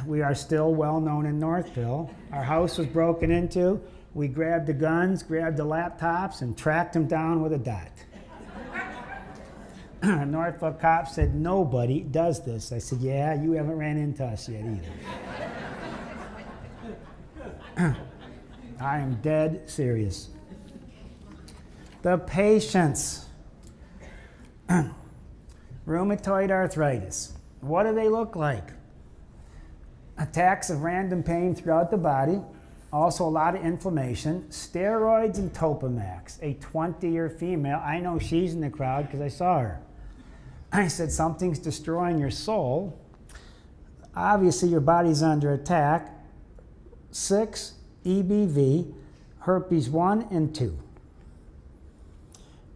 we are still well known in Northville. Our house was broken into. We grabbed the guns, grabbed the laptops, and tracked them down with a dot. Northville cop said, nobody does this. I said, yeah, you haven't ran into us yet either. I am dead serious. The patients. Rheumatoid arthritis. What do they look like? Attacks of random pain throughout the body. Also a lot of inflammation. Steroids and Topamax. A 20-year female. I know she's in the crowd because I saw her. I said, something's destroying your soul. Obviously, your body's under attack. 6, EBV, herpes 1 and 2.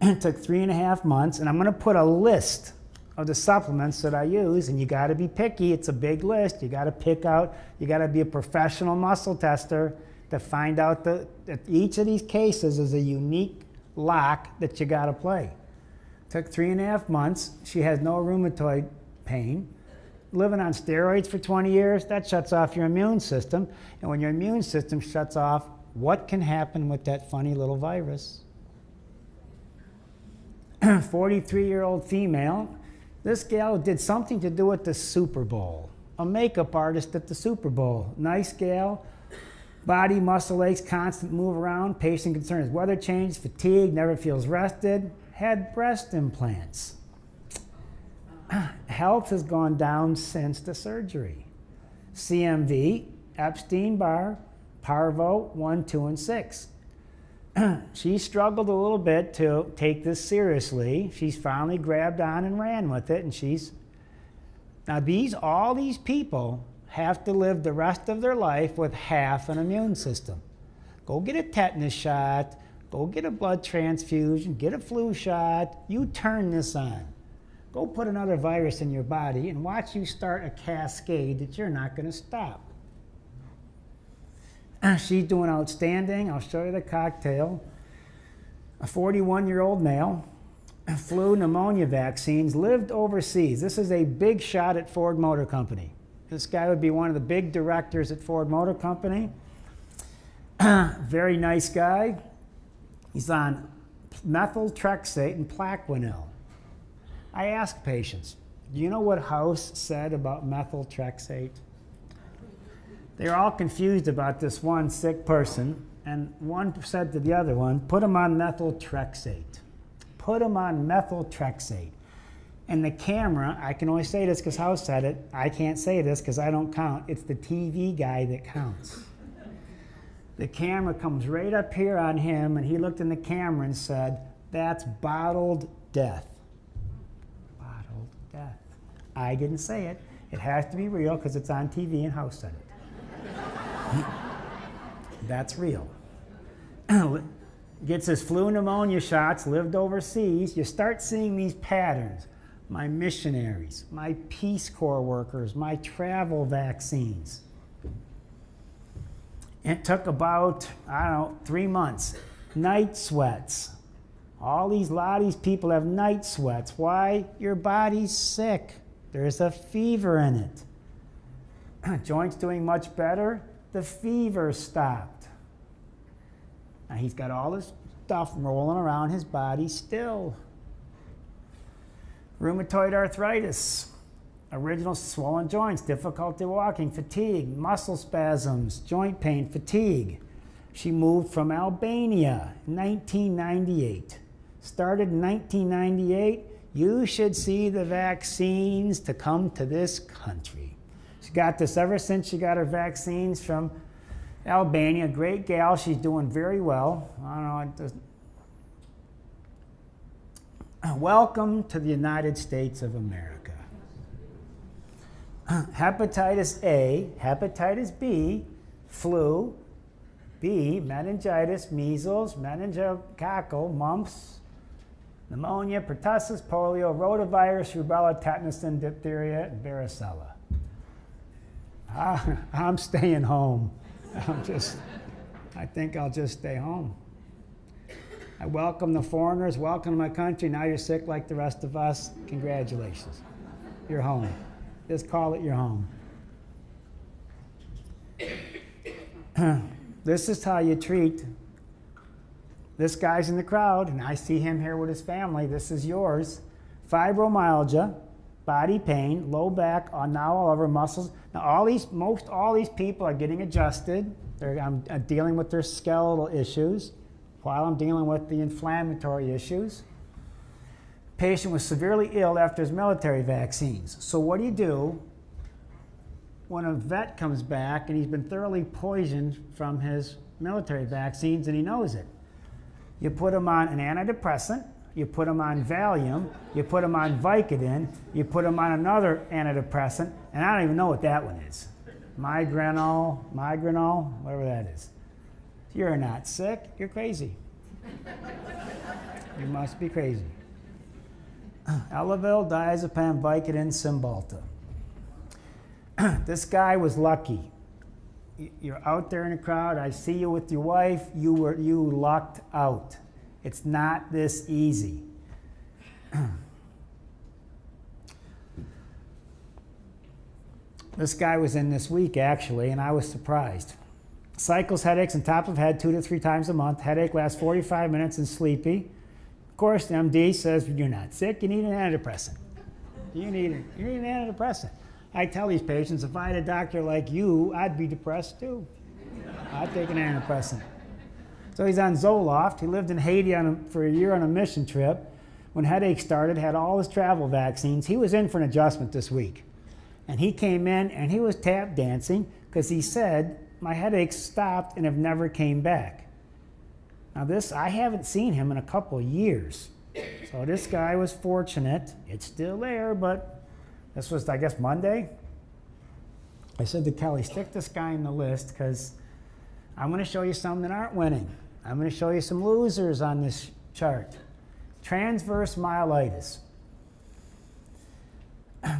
It took 3.5 months, and I'm going to put a list of the supplements that I use, and you got to be picky. It's a big list. You got to pick out, you got to be a professional muscle tester to find out that each of these cases is a unique lock that you got to play. Took 3.5 months. She has no rheumatoid pain. Living on steroids for 20 years, that shuts off your immune system. And when your immune system shuts off, what can happen with that funny little virus? 43-year-old female. This gal did something to do with the Super Bowl. A makeup artist at the Super Bowl. Nice gal. Body, muscle aches, constant move around. Patient concerns, weather change, fatigue, never feels rested. Had breast implants. Health has gone down since the surgery. CMV, Epstein-Barr, Parvo, 1, 2, and 6. She struggled a little bit to take this seriously. She's finally grabbed on and ran with it, and she's... Now all these people have to live the rest of their life with half an immune system. Go get a tetanus shot, go get a blood transfusion, get a flu shot, you turn this on. Go put another virus in your body and watch you start a cascade that you're not going to stop. She's doing outstanding. I'll show you the cocktail. A 41-year-old male, flu, pneumonia vaccines, lived overseas. This is a big shot at Ford Motor Company. This guy would be one of the big directors at Ford Motor Company. Very nice guy. He's on methotrexate and Plaquenil. I ask patients, do you know what House said about methotrexate? They're all confused about this one sick person, and one said to the other one, put him on methotrexate. Put him on methotrexate. And the camera, I can only say this because House said it, I can't say this because I don't count, it's the TV guy that counts. The camera comes right up here on him, and he looked in the camera and said, that's bottled death. Bottled death. I didn't say it. It has to be real because it's on TV and House said it. That's real. Gets his flu pneumonia shots, lived overseas. You start seeing these patterns. My missionaries, my Peace Corps workers, my travel vaccines. It took about, 3 months. Night sweats. A lot of these people have night sweats. Why? Your body's sick. There's a fever in it. Joints doing much better. The fever stopped. Now he's got all this stuff rolling around his body still. Rheumatoid arthritis. Original swollen joints, difficulty walking, fatigue, muscle spasms, joint pain, fatigue. She moved from Albania in 1998. Started in 1998. You should see the vaccines to come to this country. She got this ever since she got her vaccines from Albania. Great gal. She's doing very well. Welcome to the United States of America. Hepatitis A, hepatitis B, flu, B, meningitis, measles, meningococcal, mumps, pneumonia, pertussis, polio, rotavirus, rubella, tetanus, and diphtheria, and varicella. I'm staying home. I think I'll just stay home. I welcome the foreigners, welcome to my country. Now you're sick like the rest of us. Congratulations. You're home. Just call it your home. This is how you treat. This guy's in the crowd, and I see him here with his family. This is yours. Fibromyalgia, body pain, low back, now all over muscles. Now all these people are getting adjusted. I'm dealing with their skeletal issues while I'm dealing with the inflammatory issues. Patient was severely ill after his military vaccines. So what do you do when a vet comes back and he's been thoroughly poisoned from his military vaccines and he knows it? You put him on an antidepressant, you put him on Valium, you put him on Vicodin, you put him on another antidepressant, and I don't even know what that one is. Migranol, whatever that is. You're not sick, you're crazy. You must be crazy. Elavil, diazepam, Vicodin, Cymbalta. This guy was lucky. You're out there in the crowd, I see you with your wife, you lucked out. It's not this easy. This guy was in this week actually, and I was surprised. Cycles, headaches, and top of head 2 to 3 times a month. Headache lasts 45 minutes and sleepy. Of course, the MD says, you're not sick, you need an antidepressant. You need an antidepressant. I tell these patients, if I had a doctor like you, I'd be depressed too. I'd take an antidepressant. So he's on Zoloft. He lived in Haiti for a year on a mission trip. When headaches started, had all his travel vaccines. He was in for an adjustment this week. And he came in and he was tap dancing because he said, my headaches stopped and have never came back. Now this, I haven't seen him in a couple of years. So this guy was fortunate. It's still there, but this was, I guess, Monday. I said to Kelly, stick this guy in the list because I'm going to show you some that aren't winning. I'm going to show you some losers on this chart. Transverse myelitis.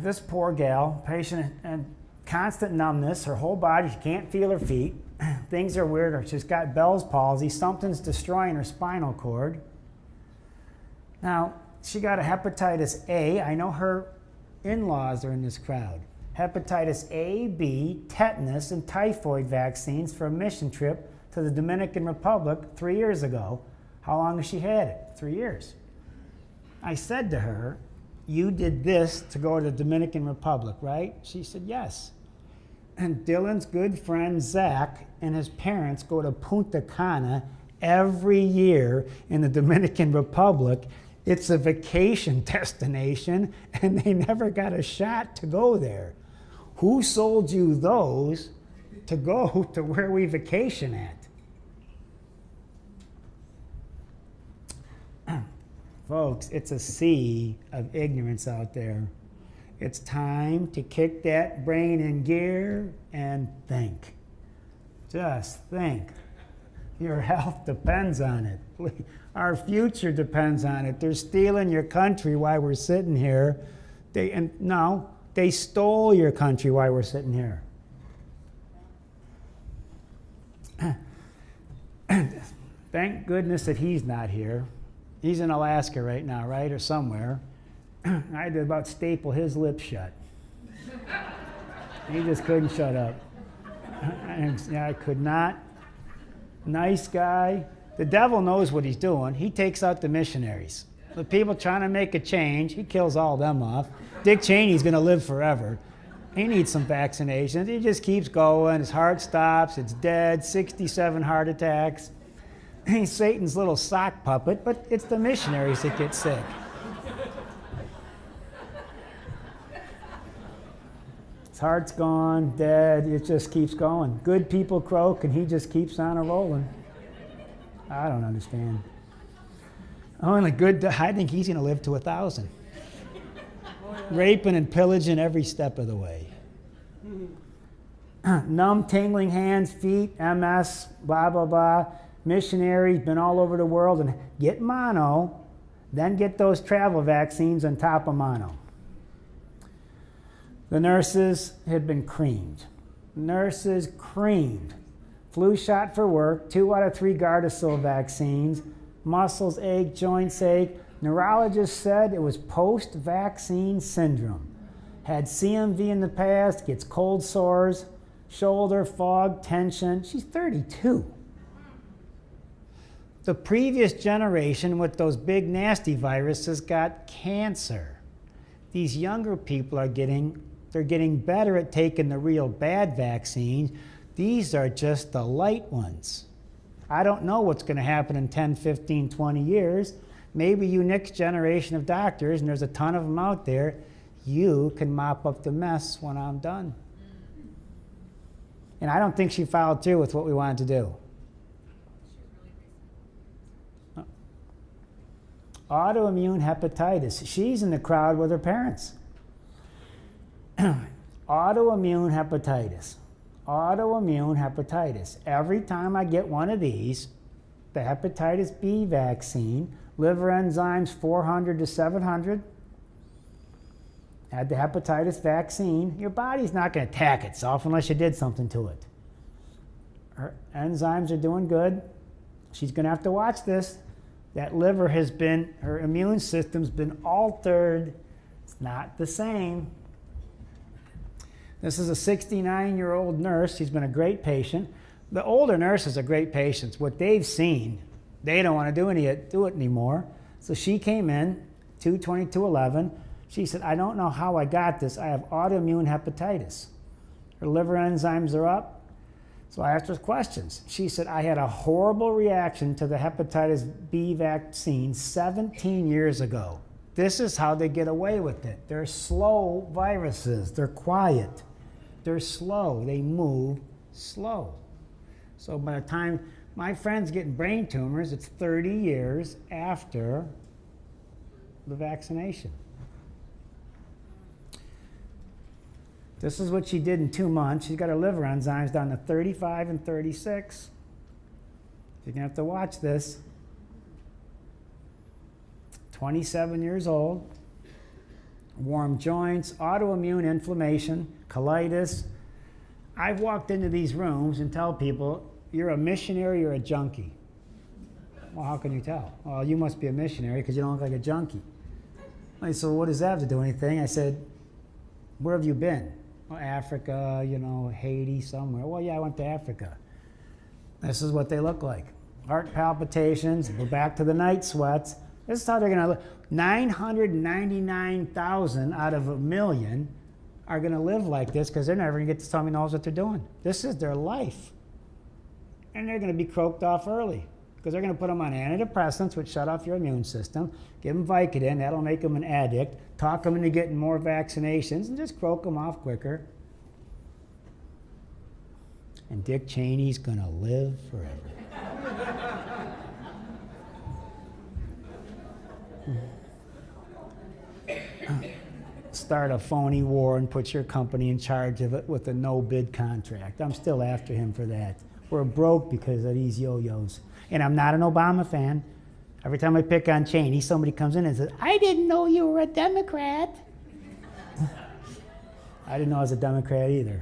This poor gal, patient, and constant numbness, her whole body, she can't feel her feet. Things are weird. She's got Bell's palsy. Something's destroying her spinal cord. Now, she got a hepatitis A. I know her in-laws are in this crowd. Hepatitis A, B, tetanus, and typhoid vaccines for a mission trip to the Dominican Republic 3 years ago. How long has she had it? 3 years. I said to her, you did this to go to the Dominican Republic, right? She said, yes. And Dylan's good friend, Zach, and his parents go to Punta Cana every year in the Dominican Republic. It's a vacation destination, and they never got a shot to go there. Who sold you those to go to where we vacation at? Folks, it's a sea of ignorance out there. It's time to kick that brain in gear and think. Just think. Your health depends on it. Our future depends on it. They're stealing your country while we're sitting here. They stole your country while we're sitting here. Thank goodness that he's not here. He's in Alaska right now, right, or somewhere. I had to about staple his lips shut. He just couldn't shut up. I could not. Nice guy. The devil knows what he's doing. He takes out the missionaries. The people trying to make a change, he kills all them off. Dick Cheney's going to live forever. He needs some vaccinations. He just keeps going. His heart stops. It's dead. 67 heart attacks. He's Satan's little sock puppet, but it's the missionaries that get sick. His heart's gone, dead. It just keeps going. Good people croak, and he just keeps on a-rolling. I don't understand. I think he's going to live to 1,000. Raping and pillaging every step of the way. Numb, tingling hands, feet, MS, blah, blah, blah. Missionaries, been all over the world, and get mono, then get those travel vaccines on top of mono. The nurses had been creamed. Nurses creamed. Flu shot for work, 2 out of 3 Gardasil vaccines, muscles ache, joints ache. Neurologist said it was post-vaccine syndrome. Had CMV in the past, gets cold sores, shoulder, fog, tension. She's 32. The previous generation with those big nasty viruses got cancer. These younger people are they're getting better at taking the real bad vaccines. These are just the light ones. I don't know what's going to happen in 10, 15, 20 years. Maybe you next generation of doctors, and there's a ton of them out there, you can mop up the mess when I'm done. And I don't think she followed through with what we wanted to do. Autoimmune hepatitis. She's in the crowd with her parents. Autoimmune hepatitis. Autoimmune hepatitis. Every time I get one of these, the hepatitis B vaccine, liver enzymes 400 to 700, had the hepatitis vaccine, your body's not going to attack itself unless you did something to it. Her enzymes are doing good. She's going to have to watch this. That liver has been, her immune system's been altered. It's not the same. This is a 69-year-old nurse. She's been a great patient. The older nurses are great patients. What they've seen, they don't want to do it anymore. So she came in, 2/22/11. She said, I don't know how I got this. I have autoimmune hepatitis. Her liver enzymes are up. So I asked her questions. She said, I had a horrible reaction to the hepatitis B vaccine 17 years ago. This is how they get away with it. They're slow viruses. They're quiet. They're slow. They move slow. So by the time my friend's getting brain tumors, it's 30 years after the vaccination. This is what she did in 2 months. She's got her liver enzymes down to 35 and 36. You're going to have to watch this. 27 years old. Warm joints, autoimmune inflammation, colitis. I've walked into these rooms and tell people, you're a missionary or a junkie. Well, how can you tell? Well, you must be a missionary because you don't look like a junkie. I said, well, what does that have to do with anything? I said, where have you been? Well, Africa, you know, Haiti, somewhere. Well, yeah, I went to Africa. This is what they look like. Heart palpitations, go back to the night sweats. This is how they're going to look. 999,000 out of 1 million are going to live like this because they're never going to get to somebody who knows what they're doing. This is their life. And they're going to be croaked off early because they're going to put them on antidepressants, which shut off your immune system, give them Vicodin, that'll make them an addict, talk them into getting more vaccinations, and just croak them off quicker. And Dick Cheney's going to live forever. Start a phony war and put your company in charge of it with a no-bid contract. I'm still after him for that. We're broke because of these yo-yos. And I'm not an Obama fan. Every time I pick on Cheney, somebody comes in and says, I didn't know you were a Democrat. I didn't know I was a Democrat either.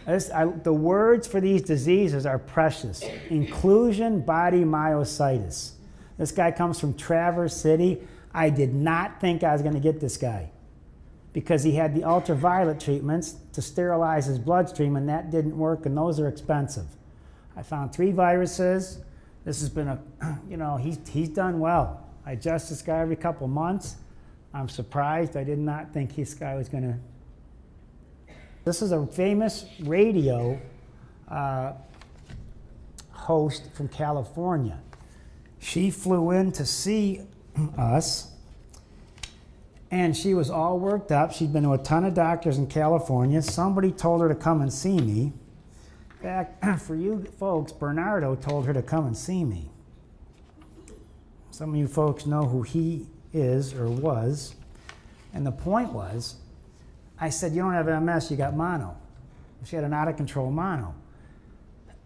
The words for these diseases are precious. Inclusion body myositis. This guy comes from Traverse City. I did not think I was going to get this guy because he had the ultraviolet treatments to sterilize his bloodstream, and that didn't work, and those are expensive. I found 3 viruses. This has been he's done well. I adjust this guy every couple months. I'm surprised. I did not think this guy was going to. This is a famous radio host from California. She flew in to see us, and she was all worked up. She'd been to a ton of doctors in California. Somebody told her to come and see me. In fact, for you folks, Bernardo told her to come and see me. Some of you folks know who he is or was. And the point was, I said, you don't have MS, you got mono. She had an out-of-control mono.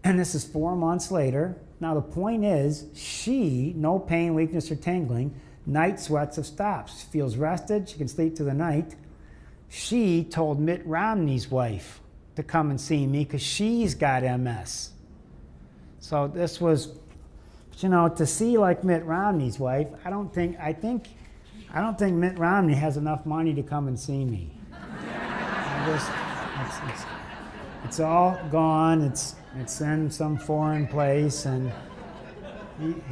And this is 4 months later. Now the point is, no pain, weakness, or tingling, night sweats have stopped. She feels rested, she can sleep through the night. She told Mitt Romney's wife to come and see me because she's got MS. So this was, you know, to see like Mitt Romney's wife, I don't think Mitt Romney has enough money to come and see me. It's all gone. It's in some foreign place, and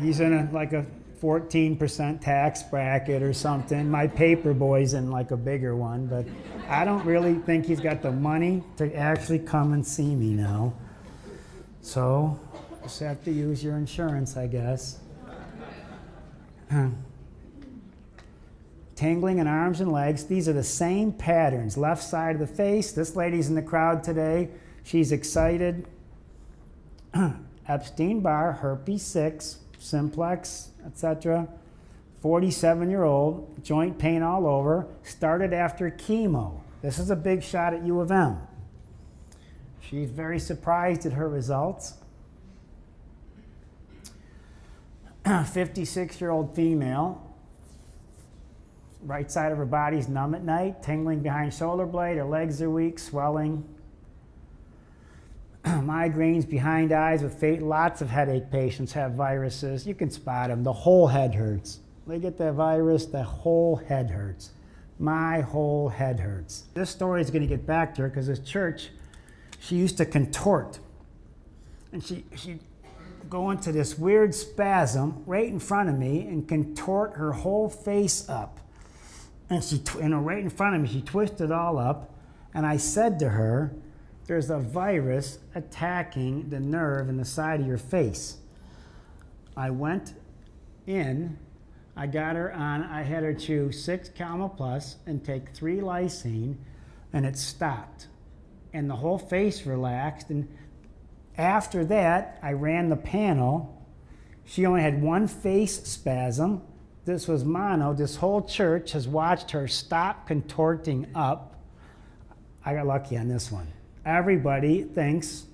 he's in like a 14% tax bracket or something. My paper boy's in like a bigger one, but I don't really think he's got the money to actually come and see me now. So just have to use your insurance, I guess. Tingling in arms and legs. These are the same patterns. Left side of the face. This lady's in the crowd today. She's excited. Epstein-Barr, herpes 6, simplex, etc. 47-year-old, joint pain all over. Started after chemo. This is a big shot at U of M. She's very surprised at her results. 56-year-old female. Right side of her body's numb at night, tingling behind shoulder blade, her legs are weak, swelling. Migraines behind eyes with lots of headache patients have viruses. You can spot them. The whole head hurts. They get that virus, the whole head hurts. My whole head hurts. This story is going to get back to her because this church, she used to contort. And she'd go into this weird spasm right in front of me and contort her whole face up. And right in front of me, she twisted all up, and I said to her, there's a virus attacking the nerve in the side of your face. I went in, I got her on, I had her chew 6 Calma Plus and take 3 lysine, and it stopped. And the whole face relaxed, and after that, I ran the panel. She only had 1 face spasm. This was mono. This whole church has watched her stop contorting up. I got lucky on this one. Everybody thinks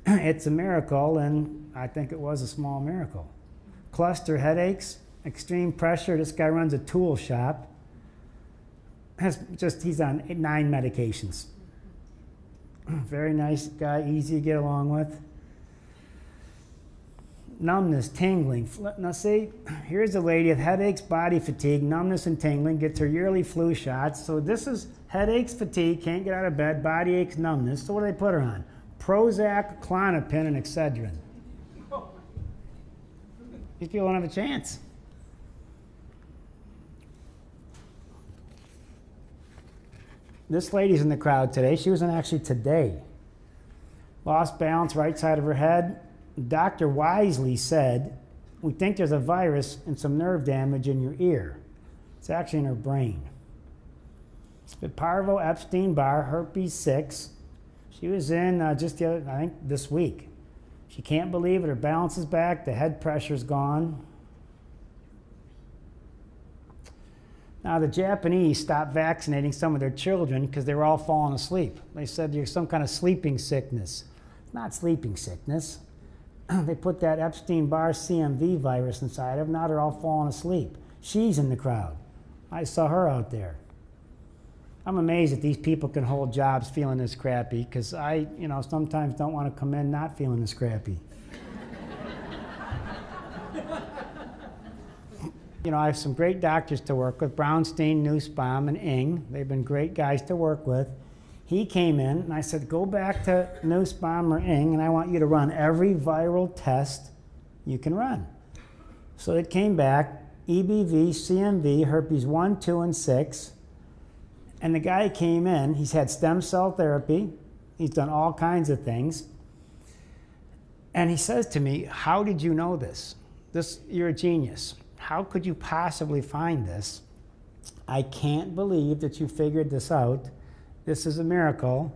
it's a miracle, and I think it was a small miracle. Cluster headaches, extreme pressure. This guy runs a tool shop. He's on 9 medications. Very nice guy, easy to get along with. Numbness, tingling. Now see, here's a lady with headaches, body fatigue, numbness and tingling, gets her yearly flu shots. So this is headaches, fatigue, can't get out of bed, body aches, numbness. So what do they put her on? Prozac, Klonopin, and Excedrin. These people don't have a chance. This lady's in the crowd today. She was in actually today. Lost balance, right side of her head. Dr. Wisely said, we think there's a virus and some nerve damage in your ear. It's actually in her brain. But Parvo, Epstein-Barr, herpes 6. She was in I think this week. She can't believe it. Her balance is back. The head pressure's gone. Now, the Japanese stopped vaccinating some of their children because they were all falling asleep. They said there's some kind of sleeping sickness. It's not sleeping sickness. They put that Epstein-Barr CMV virus inside of them. Now they're all falling asleep. She's in the crowd. I saw her out there. I'm amazed that these people can hold jobs feeling this crappy, because I, sometimes don't want to come in not feeling this crappy. I have some great doctors to work with, Brownstein, Nussbaum, and Ng. They've been great guys to work with. He came in, and I said, go back to Nussbaum or Ng, and I want you to run every viral test you can run. So it came back, EBV, CMV, herpes 1, 2, and 6. And the guy came in, he's had stem cell therapy, he's done all kinds of things. And he says to me, how did you know this? You're a genius. How could you possibly find this? I can't believe that you figured this out. This is a miracle.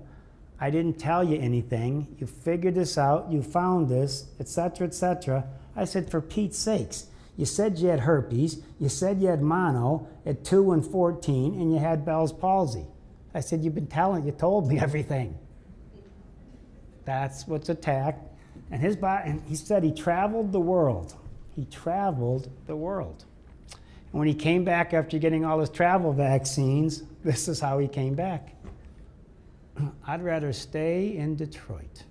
I didn't tell you anything. You figured this out. You found this, etc., etc. I said, for Pete's sakes, you said you had herpes. You said you had mono at 2 and 14, and you had Bell's palsy. I said, you told me everything. That's what's attacked. And he said he traveled the world. He traveled the world. And when he came back after getting all his travel vaccines, this is how he came back. I'd rather stay in Detroit.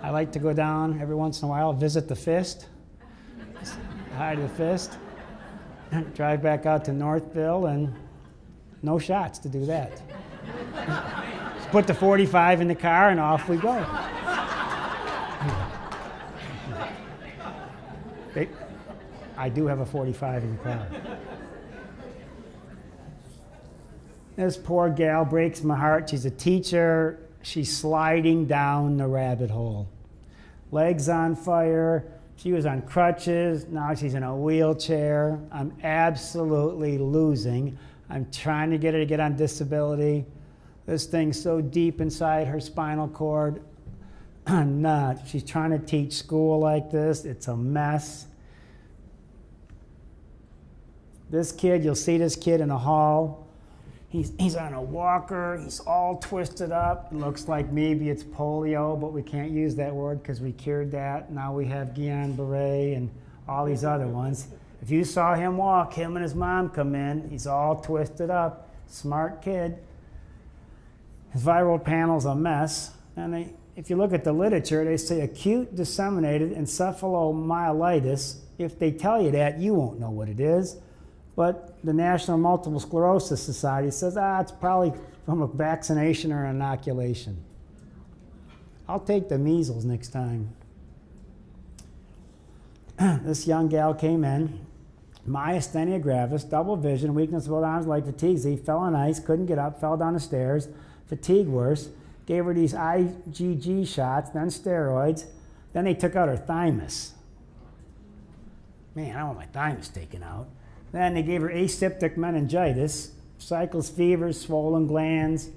I like to go down every once in a while, visit the fist, hi to the fist, drive back out to Northville, and no shots to do that. Just put the 45 in the car and off we go. I do have a 45 in the car. This poor gal breaks my heart. She's a teacher. She's sliding down the rabbit hole. Legs on fire. She was on crutches. Now she's in a wheelchair. I'm absolutely losing. I'm trying to get her to get on disability. This thing's so deep inside her spinal cord. I'm not. She's trying to teach school like this. It's a mess. This kid, you'll see this kid in the hall. He's on a walker. He's all twisted up. It looks like maybe it's polio, but we can't use that word because we cured that. Now we have Guillain-Barré and all these other ones. If you saw him walk, him and his mom come in, he's all twisted up. Smart kid. His viral panel's a mess. And if you look at the literature, they say acute disseminated encephalomyelitis. If they tell you that, you won't know what it is. But the National Multiple Sclerosis Society says, it's probably from a vaccination or an inoculation. I'll take the measles next time. This young gal came in, myasthenia gravis, double vision, weakness of both arms, leg, fatigue. He fell on ice, couldn't get up, fell down the stairs, fatigue worse. Gave her these IgG shots, then steroids. Then they took out her thymus. Man, I don't want my thymus taken out. Then they gave her aseptic meningitis, cycles, fevers, swollen glands.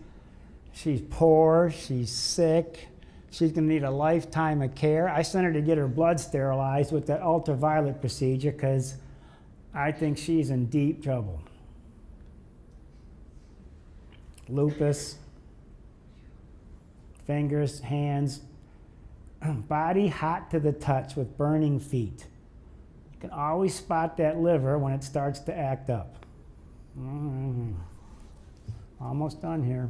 She's poor, she's sick. She's going to need a lifetime of care. I sent her to get her blood sterilized with that ultraviolet procedure because I think she's in deep trouble. Lupus, fingers, hands, body hot to the touch with burning feet. You can always spot that liver when it starts to act up. Almost done here.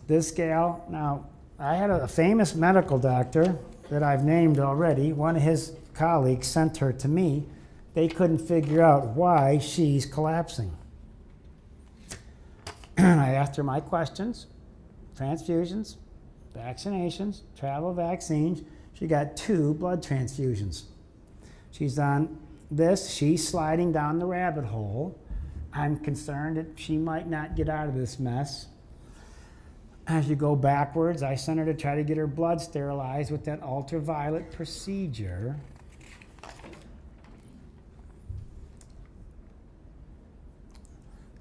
This gal, now, I had a famous medical doctor that I've named already. One of his colleagues sent her to me. They couldn't figure out why she's collapsing. I asked her my questions, transfusions, vaccinations, travel vaccines. She got 2 blood transfusions. She's on this. She's sliding down the rabbit hole. I'm concerned that she might not get out of this mess. As you go backwards, I sent her to try to get her blood sterilized with that ultraviolet procedure.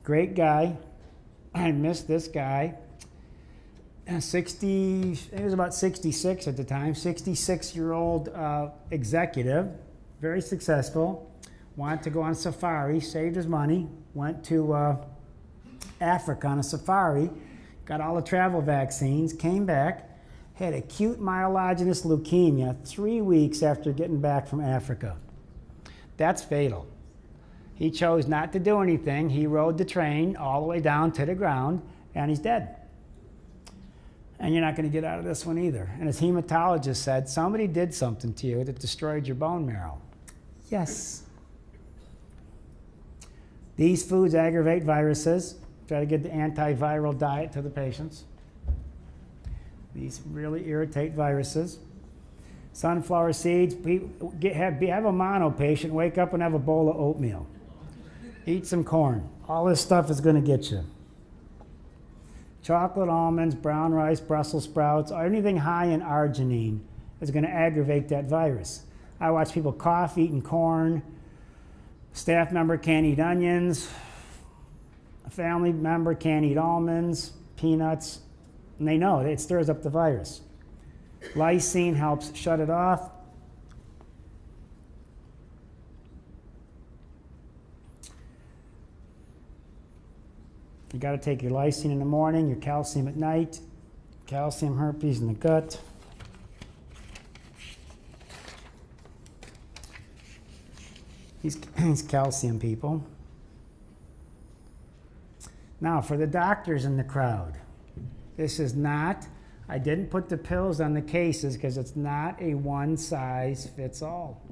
Great guy. I missed this guy. 60, he was about 66 at the time, 66-year-old executive, very successful, wanted to go on safari, saved his money, went to Africa on a safari, got all the travel vaccines, came back, had acute myelogenous leukemia 3 weeks after getting back from Africa. That's fatal. He chose not to do anything. He rode the train all the way down to the ground, and he's dead. And you're not going to get out of this one either. And as hematologist said, somebody did something to you that destroyed your bone marrow. Yes. These foods aggravate viruses. Try to get the antiviral diet to the patients. These really irritate viruses. Sunflower seeds. Have a mono patient, wake up and have a bowl of oatmeal. Eat some corn. All this stuff is going to get you. Chocolate, almonds, brown rice, Brussels sprouts, or anything high in arginine is going to aggravate that virus. I watch people cough eating corn. A staff member can't eat onions. A family member can't eat almonds, peanuts, and they know it stirs up the virus. Lysine helps shut it off. You got to take your lysine in the morning, your calcium at night, calcium herpes in the gut. These calcium people. Now, for the doctors in the crowd, this is not I didn't put the pills on the cases because it's not a one-size-fits-all.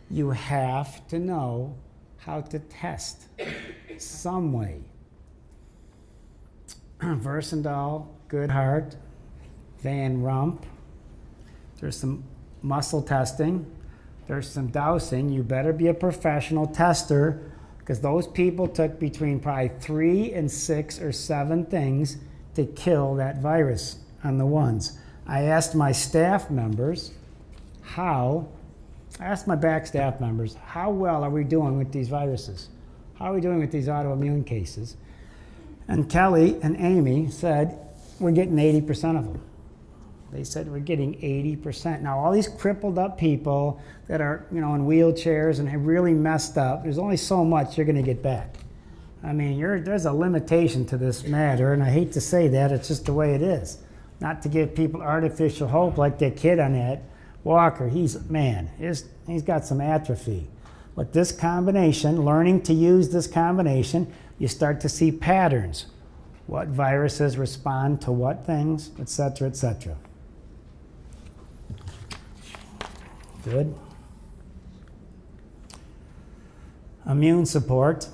You have to know how to test some way. Versandol, Good Heart, Van Rump. There's some muscle testing. There's some dowsing. You better be a professional tester because those people took between probably 3 and 6 or 7 things to kill that virus on the ones. I asked my staff members I asked my back staff members, how well are we doing with these viruses? How are we doing with these autoimmune cases? And Kelly and Amy said, we're getting 80% of them. They said we're getting 80%. Now all these crippled up people that are, in wheelchairs and have really messed up, there's only so much you're gonna get back. I mean, there's a limitation to this matter, and I hate to say that, it's just the way it is. Not to give people artificial hope like that kid on that walker. He's got some atrophy. But this combination, learning to use this combination, you start to see patterns. What viruses respond to what things, et cetera, et cetera. Good. Immune support.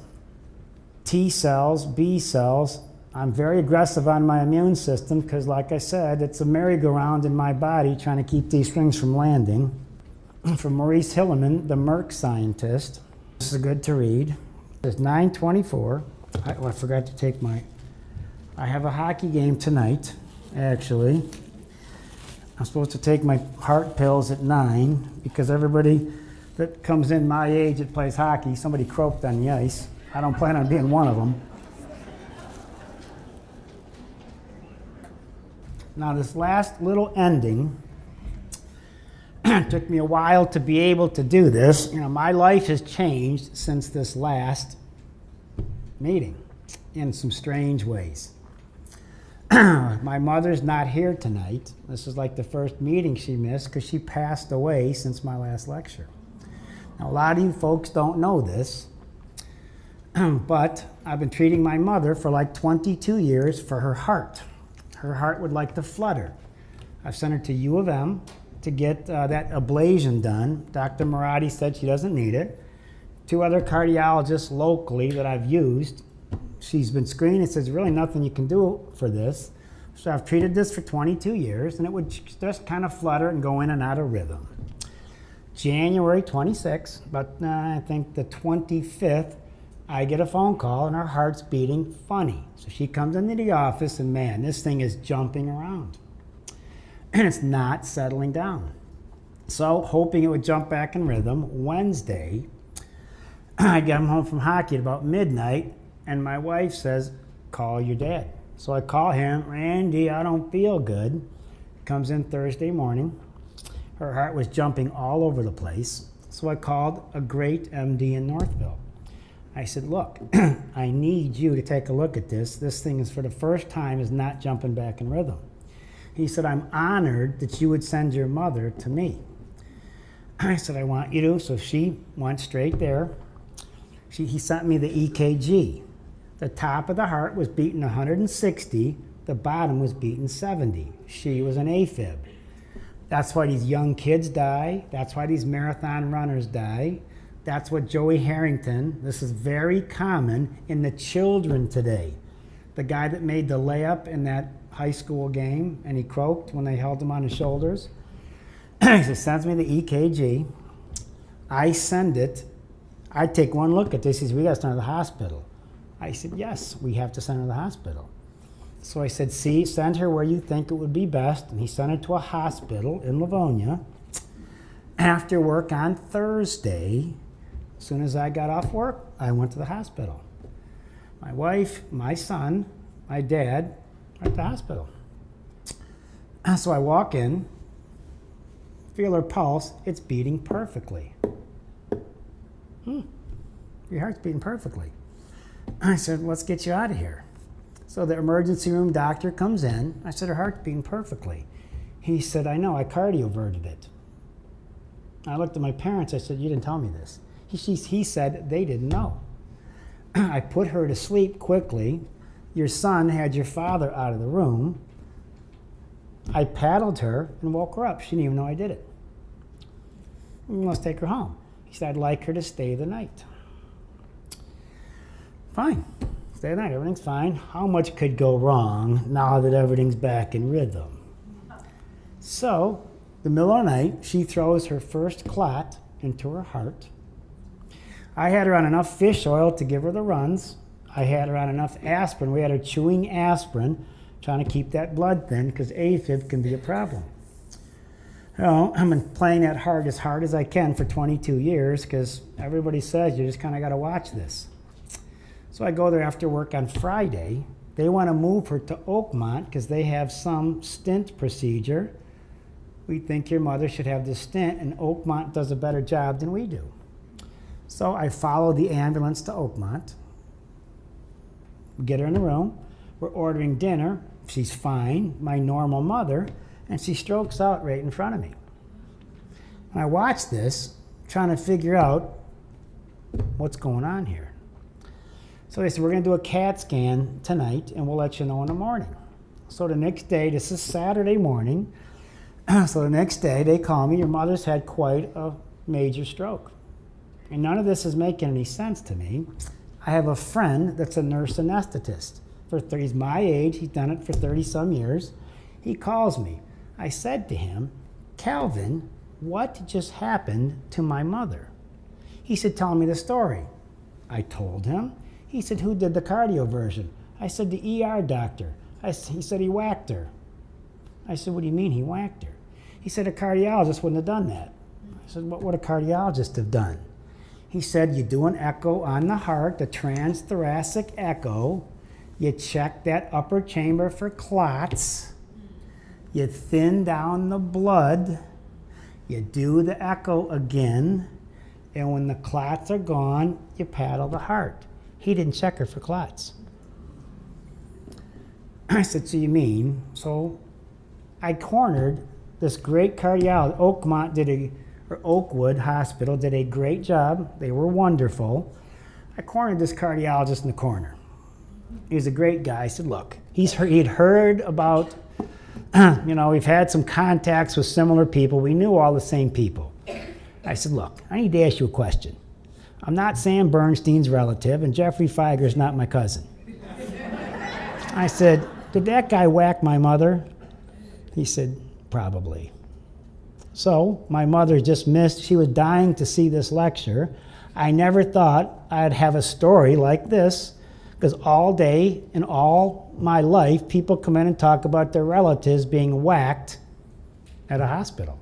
T cells, B cells. I'm very aggressive on my immune system because, like I said, it's a merry-go-round in my body trying to keep these things from landing. From Maurice Hilleman, the Merck scientist. This is good to read. It's 9:24. I forgot to take I have a hockey game tonight, actually. I'm supposed to take my heart pills at 9 because everybody that comes in my age that plays hockey, somebody croaked on the ice. I don't plan on being one of them. Now this last little ending, it took me a while to be able to do this. My life has changed since this last meeting in some strange ways. My mother's not here tonight. This is like the first meeting she missed because she passed away since my last lecture. Now a lot of you folks don't know this, but I've been treating my mother for like 22 years for her heart. Her heart would like to flutter. I've sent her to U of M to get that ablation done. Dr. Marati said she doesn't need it. 2 other cardiologists locally that I've used, she's been screened and says really nothing you can do for this. So I've treated this for 22 years and it would just kind of flutter and go in and out of rhythm. January 26th, about I think the 25th, I get a phone call and her heart's beating funny. So she comes into the office and man, this thing is jumping around. And it's not settling down. So hoping it would jump back in rhythm, Wednesday, I get home from hockey at about midnight and my wife says, call your dad. So I call him, Randy, I don't feel good. Comes in Thursday morning. Her heart was jumping all over the place. So I called a great MD in Northville. I said, look, I need you to take a look at this. This thing is for the first time is not jumping back in rhythm. He said, I'm honored that you would send your mother to me. I said, I want you to. So she went straight there. He sent me the EKG. The top of the heart was beating 160. The bottom was beating 70. She was an AFib. That's why these young kids die. That's why these marathon runners die. That's what Joey Harrington, this is very common in the children today. The guy that made the layup in that high school game and he croaked when they held him on his shoulders. He sends me the EKG. I send it. I take one look at this. He says, we got to send her to the hospital. I said, yes, we have to send her to the hospital. So I said, see, send her where you think it would be best. And he sent her to a hospital in Livonia. After work on Thursday, as soon as I got off work, I went to the hospital. My wife, my son, my dad are at the hospital. So I walk in, feel her pulse, it's beating perfectly. Your heart's beating perfectly. I said, let's get you out of here. So the emergency room doctor comes in. I said, her heart's beating perfectly. He said, I know, I cardioverted it. I looked at my parents, I said, you didn't tell me this. He said they didn't know. I put her to sleep quickly. Your son had your father out of the room. I paddled her and woke her up. She didn't even know I did it. Let's take her home. He said, I'd like her to stay the night. Fine. Stay the night. Everything's fine. How much could go wrong now that everything's back in rhythm? So, the middle of the night, she throws her first clot into her heart. I had her on enough fish oil to give her the runs. I had her on enough aspirin. We had her chewing aspirin, trying to keep that blood thin, because AFib can be a problem. You know, I've been playing that hard as I can for 22 years, because everybody says you just kind of got to watch this. So I go there after work on Friday. They want to move her to Oakmont because they have some stent procedure. We think your mother should have the stent, and Oakmont does a better job than we do. So I follow the ambulance to Oakmont. We get her in the room. We're ordering dinner. She's fine, my normal mother, and she strokes out right in front of me. And I watch this, trying to figure out what's going on here. So they said, we're going to do a CAT scan tonight, and we'll let you know in the morning. So the next day, this is Saturday morning, so the next day they call me, your mother's had quite a major stroke. And none of this is making any sense to me. I have a friend that's a nurse anesthetist. He's my age, he's done it for 30-some years. He calls me. I said to him, Calvin, what just happened to my mother? He said, tell me the story. I told him. He said, who did the cardioversion? I said, the ER doctor. He said, he whacked her. I said, what do you mean he whacked her? He said, a cardiologist wouldn't have done that. I said, what would a cardiologist have done? He said, you do an echo on the heart, the transthoracic echo. You check that upper chamber for clots. You thin down the blood. You do the echo again. And when the clots are gone, you paddle the heart. He didn't check her for clots. I said, so you mean? So I cornered this great cardiologist. Oakwood Hospital did a great job. They were wonderful. I cornered this cardiologist in the corner. He was a great guy. I said, look, he'd heard about, we've had some contacts with similar people. We knew all the same people. I said, look, I need to ask you a question. I'm not Sam Bernstein's relative, and Jeffrey Feiger's not my cousin. I said, did that guy whack my mother? He said, probably. So my mother just missed. She was dying to see this lecture. I never thought I'd have a story like this, because all day and all my life, people come in and talk about their relatives being whacked at a hospital.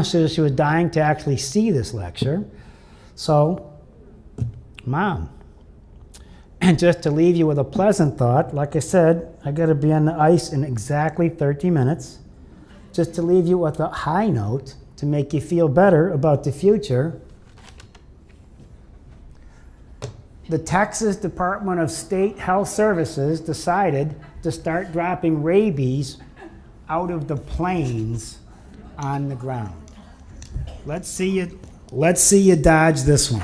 So she was dying to actually see this lecture. So, Mom, and just to leave you with a pleasant thought, like I said, I got to be on the ice in exactly 30 minutes. Just to leave you with a high note to make you feel better about the future. The Texas Department of State Health Services decided to start dropping rabies out of the planes on the ground. Let's see you dodge this one.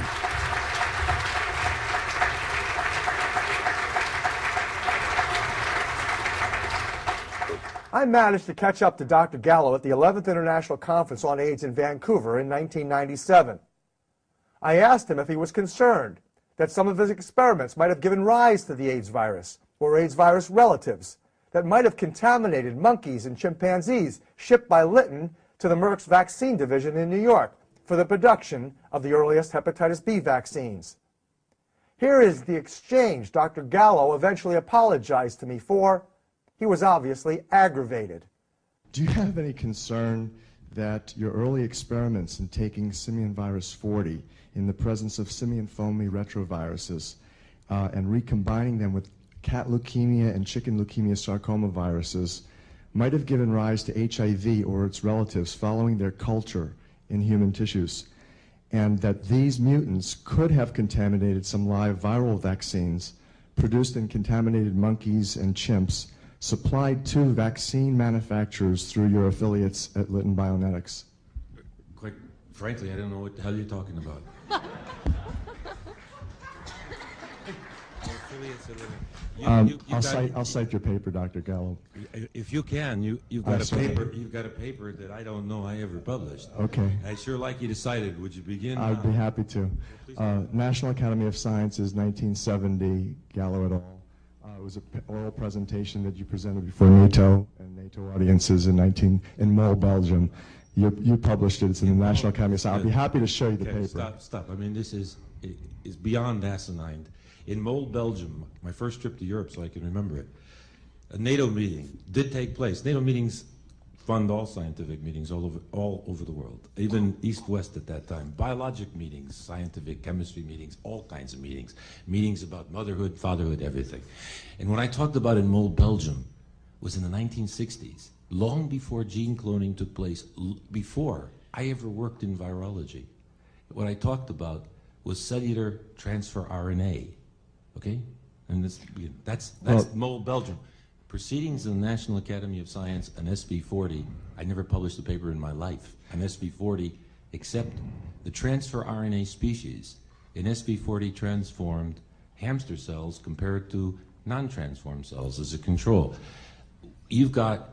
I managed to catch up to Dr. Gallo at the 11th International Conference on AIDS in Vancouver in 1997. I asked him if he was concerned that some of his experiments might have given rise to the AIDS virus, or AIDS virus relatives, that might have contaminated monkeys and chimpanzees shipped by Lytton to the Merck's vaccine division in New York for the production of the earliest hepatitis B vaccines. Here is the exchange Dr. Gallo eventually apologized to me for. He was obviously aggravated. Do you have any concern that your early experiments in taking simian virus 40 in the presence of simian foamy retroviruses and recombining them with cat leukemia and chicken leukemia sarcoma viruses might have given rise to HIV or its relatives following their culture in human tissues, and that these mutants could have contaminated some live viral vaccines produced in contaminated monkeys and chimps supplied to vaccine manufacturers through your affiliates at Lytton Bionetics? Quite frankly, I don't know what the hell you're talking about. I'll cite your paper, Dr. Gallo. If you can, you've got a paper. You've got a paper that I don't know I ever published. Okay. I'd sure like you to cite it. Would you begin? I'd be happy to. National Academy of Sciences, 1970, Gallo et al. It was an oral presentation that you presented before NATO and NATO audiences in Mol, Belgium. You published it. It's in the National Academy of Sciences. I'd be happy to show you the paper. Stop. I mean, this is beyond asinine. In Mol, Belgium, my first trip to Europe, so I can remember it, a NATO meeting did take place. NATO meetings fund all scientific meetings all over the world, even East-West at that time. Biologic meetings, scientific chemistry meetings, all kinds of meetings. Meetings about motherhood, fatherhood, everything. And when I talked about in Mol, Belgium, was in the 1960s, long before gene cloning took place, before I ever worked in virology. What I talked about was cellular transfer RNA, okay? And that's Mol, Belgium. Proceedings in the National Academy of Science, an SB40, I never published a paper in my life, an SB40, except the transfer RNA species in SB40 transformed hamster cells compared to non-transformed cells as a control. You've got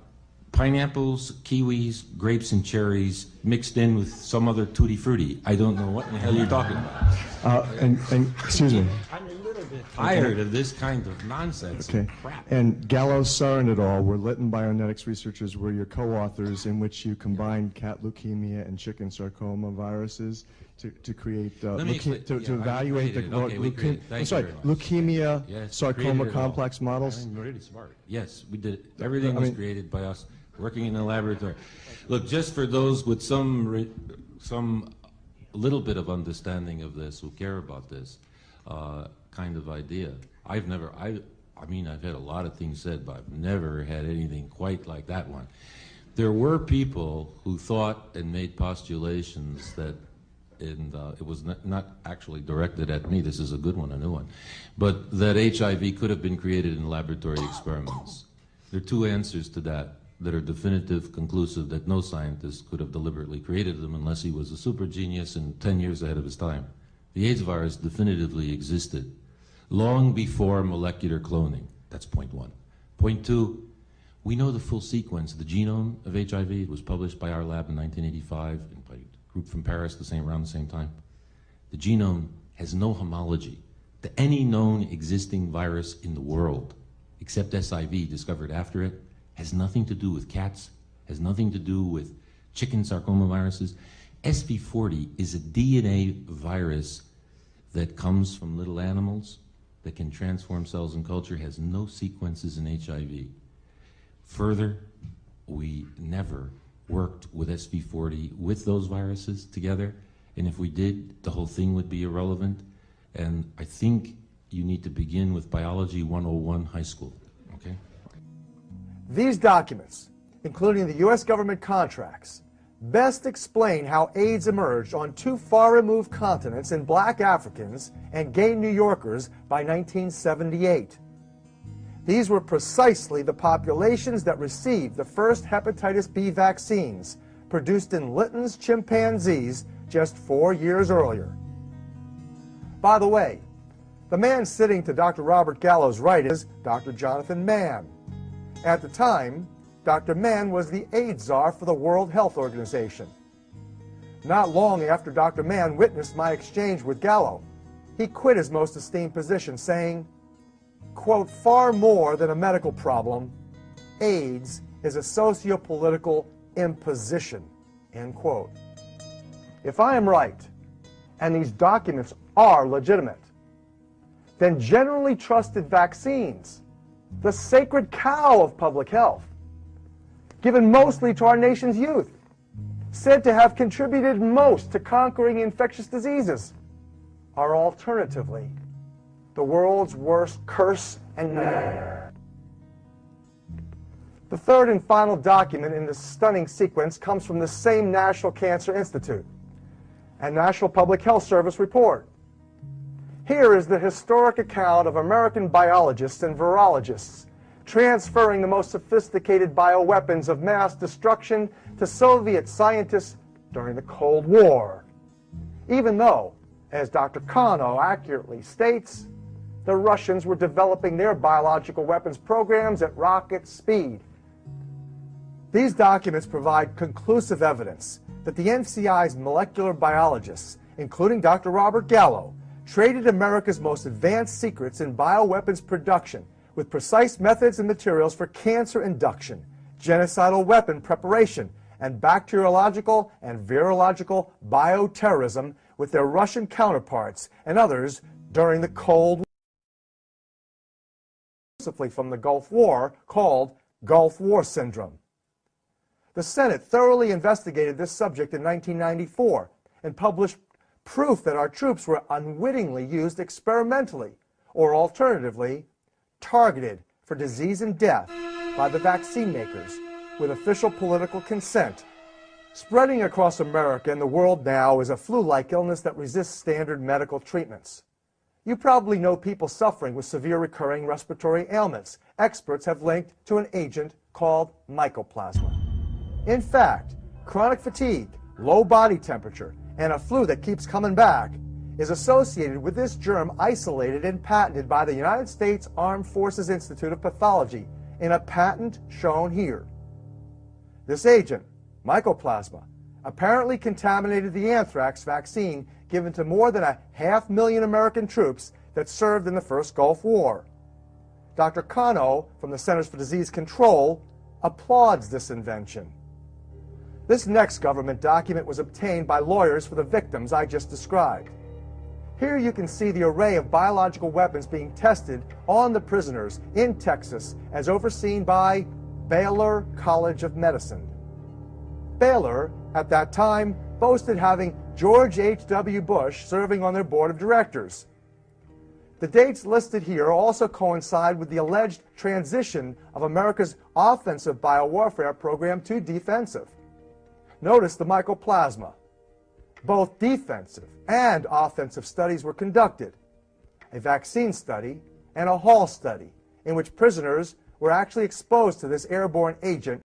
pineapples, kiwis, grapes, and cherries mixed in with some other tutti frutti. I don't know what in the hell you're talking about. And excuse me. I'm a little bit tired of this kind of nonsense. Okay. Crap. And Gallo, Sarin et al. Were Lytton Bionetics researchers were your co-authors in which you combined cat leukemia and chicken sarcoma viruses to create to evaluate the leukemia sarcoma complex models. I'm really smart. Yes, we did it. Everything was created by us working in the laboratory. Look, just for those with some little bit of understanding of this, who care about this kind of idea, I mean, I've had a lot of things said, but I've never had anything quite like that one. There were people who thought and made postulations that, and it was not actually directed at me, this is a good one, a new one, but that HIV could have been created in laboratory experiments. There are two answers to that are definitive, conclusive, that no scientist could have deliberately created them unless he was a super genius and 10 years ahead of his time. The AIDS virus definitively existed long before molecular cloning. That's point one. Point two, we know the full sequence, the genome of HIV. It was published by our lab in 1985 and by a group from Paris around the same time. The genome has no homology to any known existing virus in the world, except SIV discovered after it. Has nothing to do with cats, has nothing to do with chicken sarcoma viruses. SV40 is a DNA virus that comes from little animals that can transform cells in culture, has no sequences in HIV. Further, we never worked with SV40 with those viruses together, and if we did, the whole thing would be irrelevant. And I think you need to begin with Biology 101 high school, okay? These documents, including the U.S. government contracts, best explain how AIDS emerged on two far-removed continents in black Africans and gay New Yorkers by 1978. These were precisely the populations that received the first hepatitis B vaccines produced in Lytton's chimpanzees just 4 years earlier. By the way, the man sitting to Dr. Robert Gallo's right is Dr. Jonathan Mann. At the time, Dr. Mann was the AIDS czar for the World Health Organization. Not long after Dr. Mann witnessed my exchange with Gallo, he quit his most esteemed position, saying, quote, far more than a medical problem, AIDS is a socio-political imposition, end quote. If I am right, and these documents are legitimate, then generally trusted vaccines, the sacred cow of public health, given mostly to our nation's youth, said to have contributed most to conquering infectious diseases, are alternatively the world's worst curse and nightmare. The third and final document in this stunning sequence comes from the same National Cancer Institute and National Public Health Service report. Here is the historic account of American biologists and virologists transferring the most sophisticated bioweapons of mass destruction to Soviet scientists during the Cold War, even though, as Dr. Kano accurately states, the Russians were developing their biological weapons programs at rocket speed These documents provide conclusive evidence that the NCI's molecular biologists, including Dr. Robert Gallo, traded America's most advanced secrets in bioweapons production with precise methods and materials for cancer induction, genocidal weapon preparation, and bacteriological and virological bioterrorism with their Russian counterparts and others during the Cold War, from the Gulf War, called Gulf War Syndrome. The Senate thoroughly investigated this subject in 1994 and published proof that our troops were unwittingly used experimentally, or alternatively, targeted for disease and death by the vaccine makers with official political consent. Spreading across America and the world now is a flu-like illness that resists standard medical treatments. You probably know people suffering with severe recurring respiratory ailments experts have linked to an agent called mycoplasma. In fact, chronic fatigue, low body temperature, and a flu that keeps coming back is associated with this germ isolated and patented by the United States Armed Forces Institute of Pathology in a patent shown here. This agent, mycoplasma, apparently contaminated the anthrax vaccine given to more than 500,000 American troops that served in the first Gulf War. Dr. Kano from the Centers for Disease Control applauds this invention. This next government document was obtained by lawyers for the victims I just described. Here you can see the array of biological weapons being tested on the prisoners in Texas as overseen by Baylor College of Medicine. Baylor, at that time, boasted having George H.W. Bush serving on their board of directors. The dates listed here also coincide with the alleged transition of America's offensive biowarfare program to defensive. Notice the mycoplasma. Both defensive and offensive studies were conducted, a vaccine study and a hall study, in which prisoners were actually exposed to this airborne agent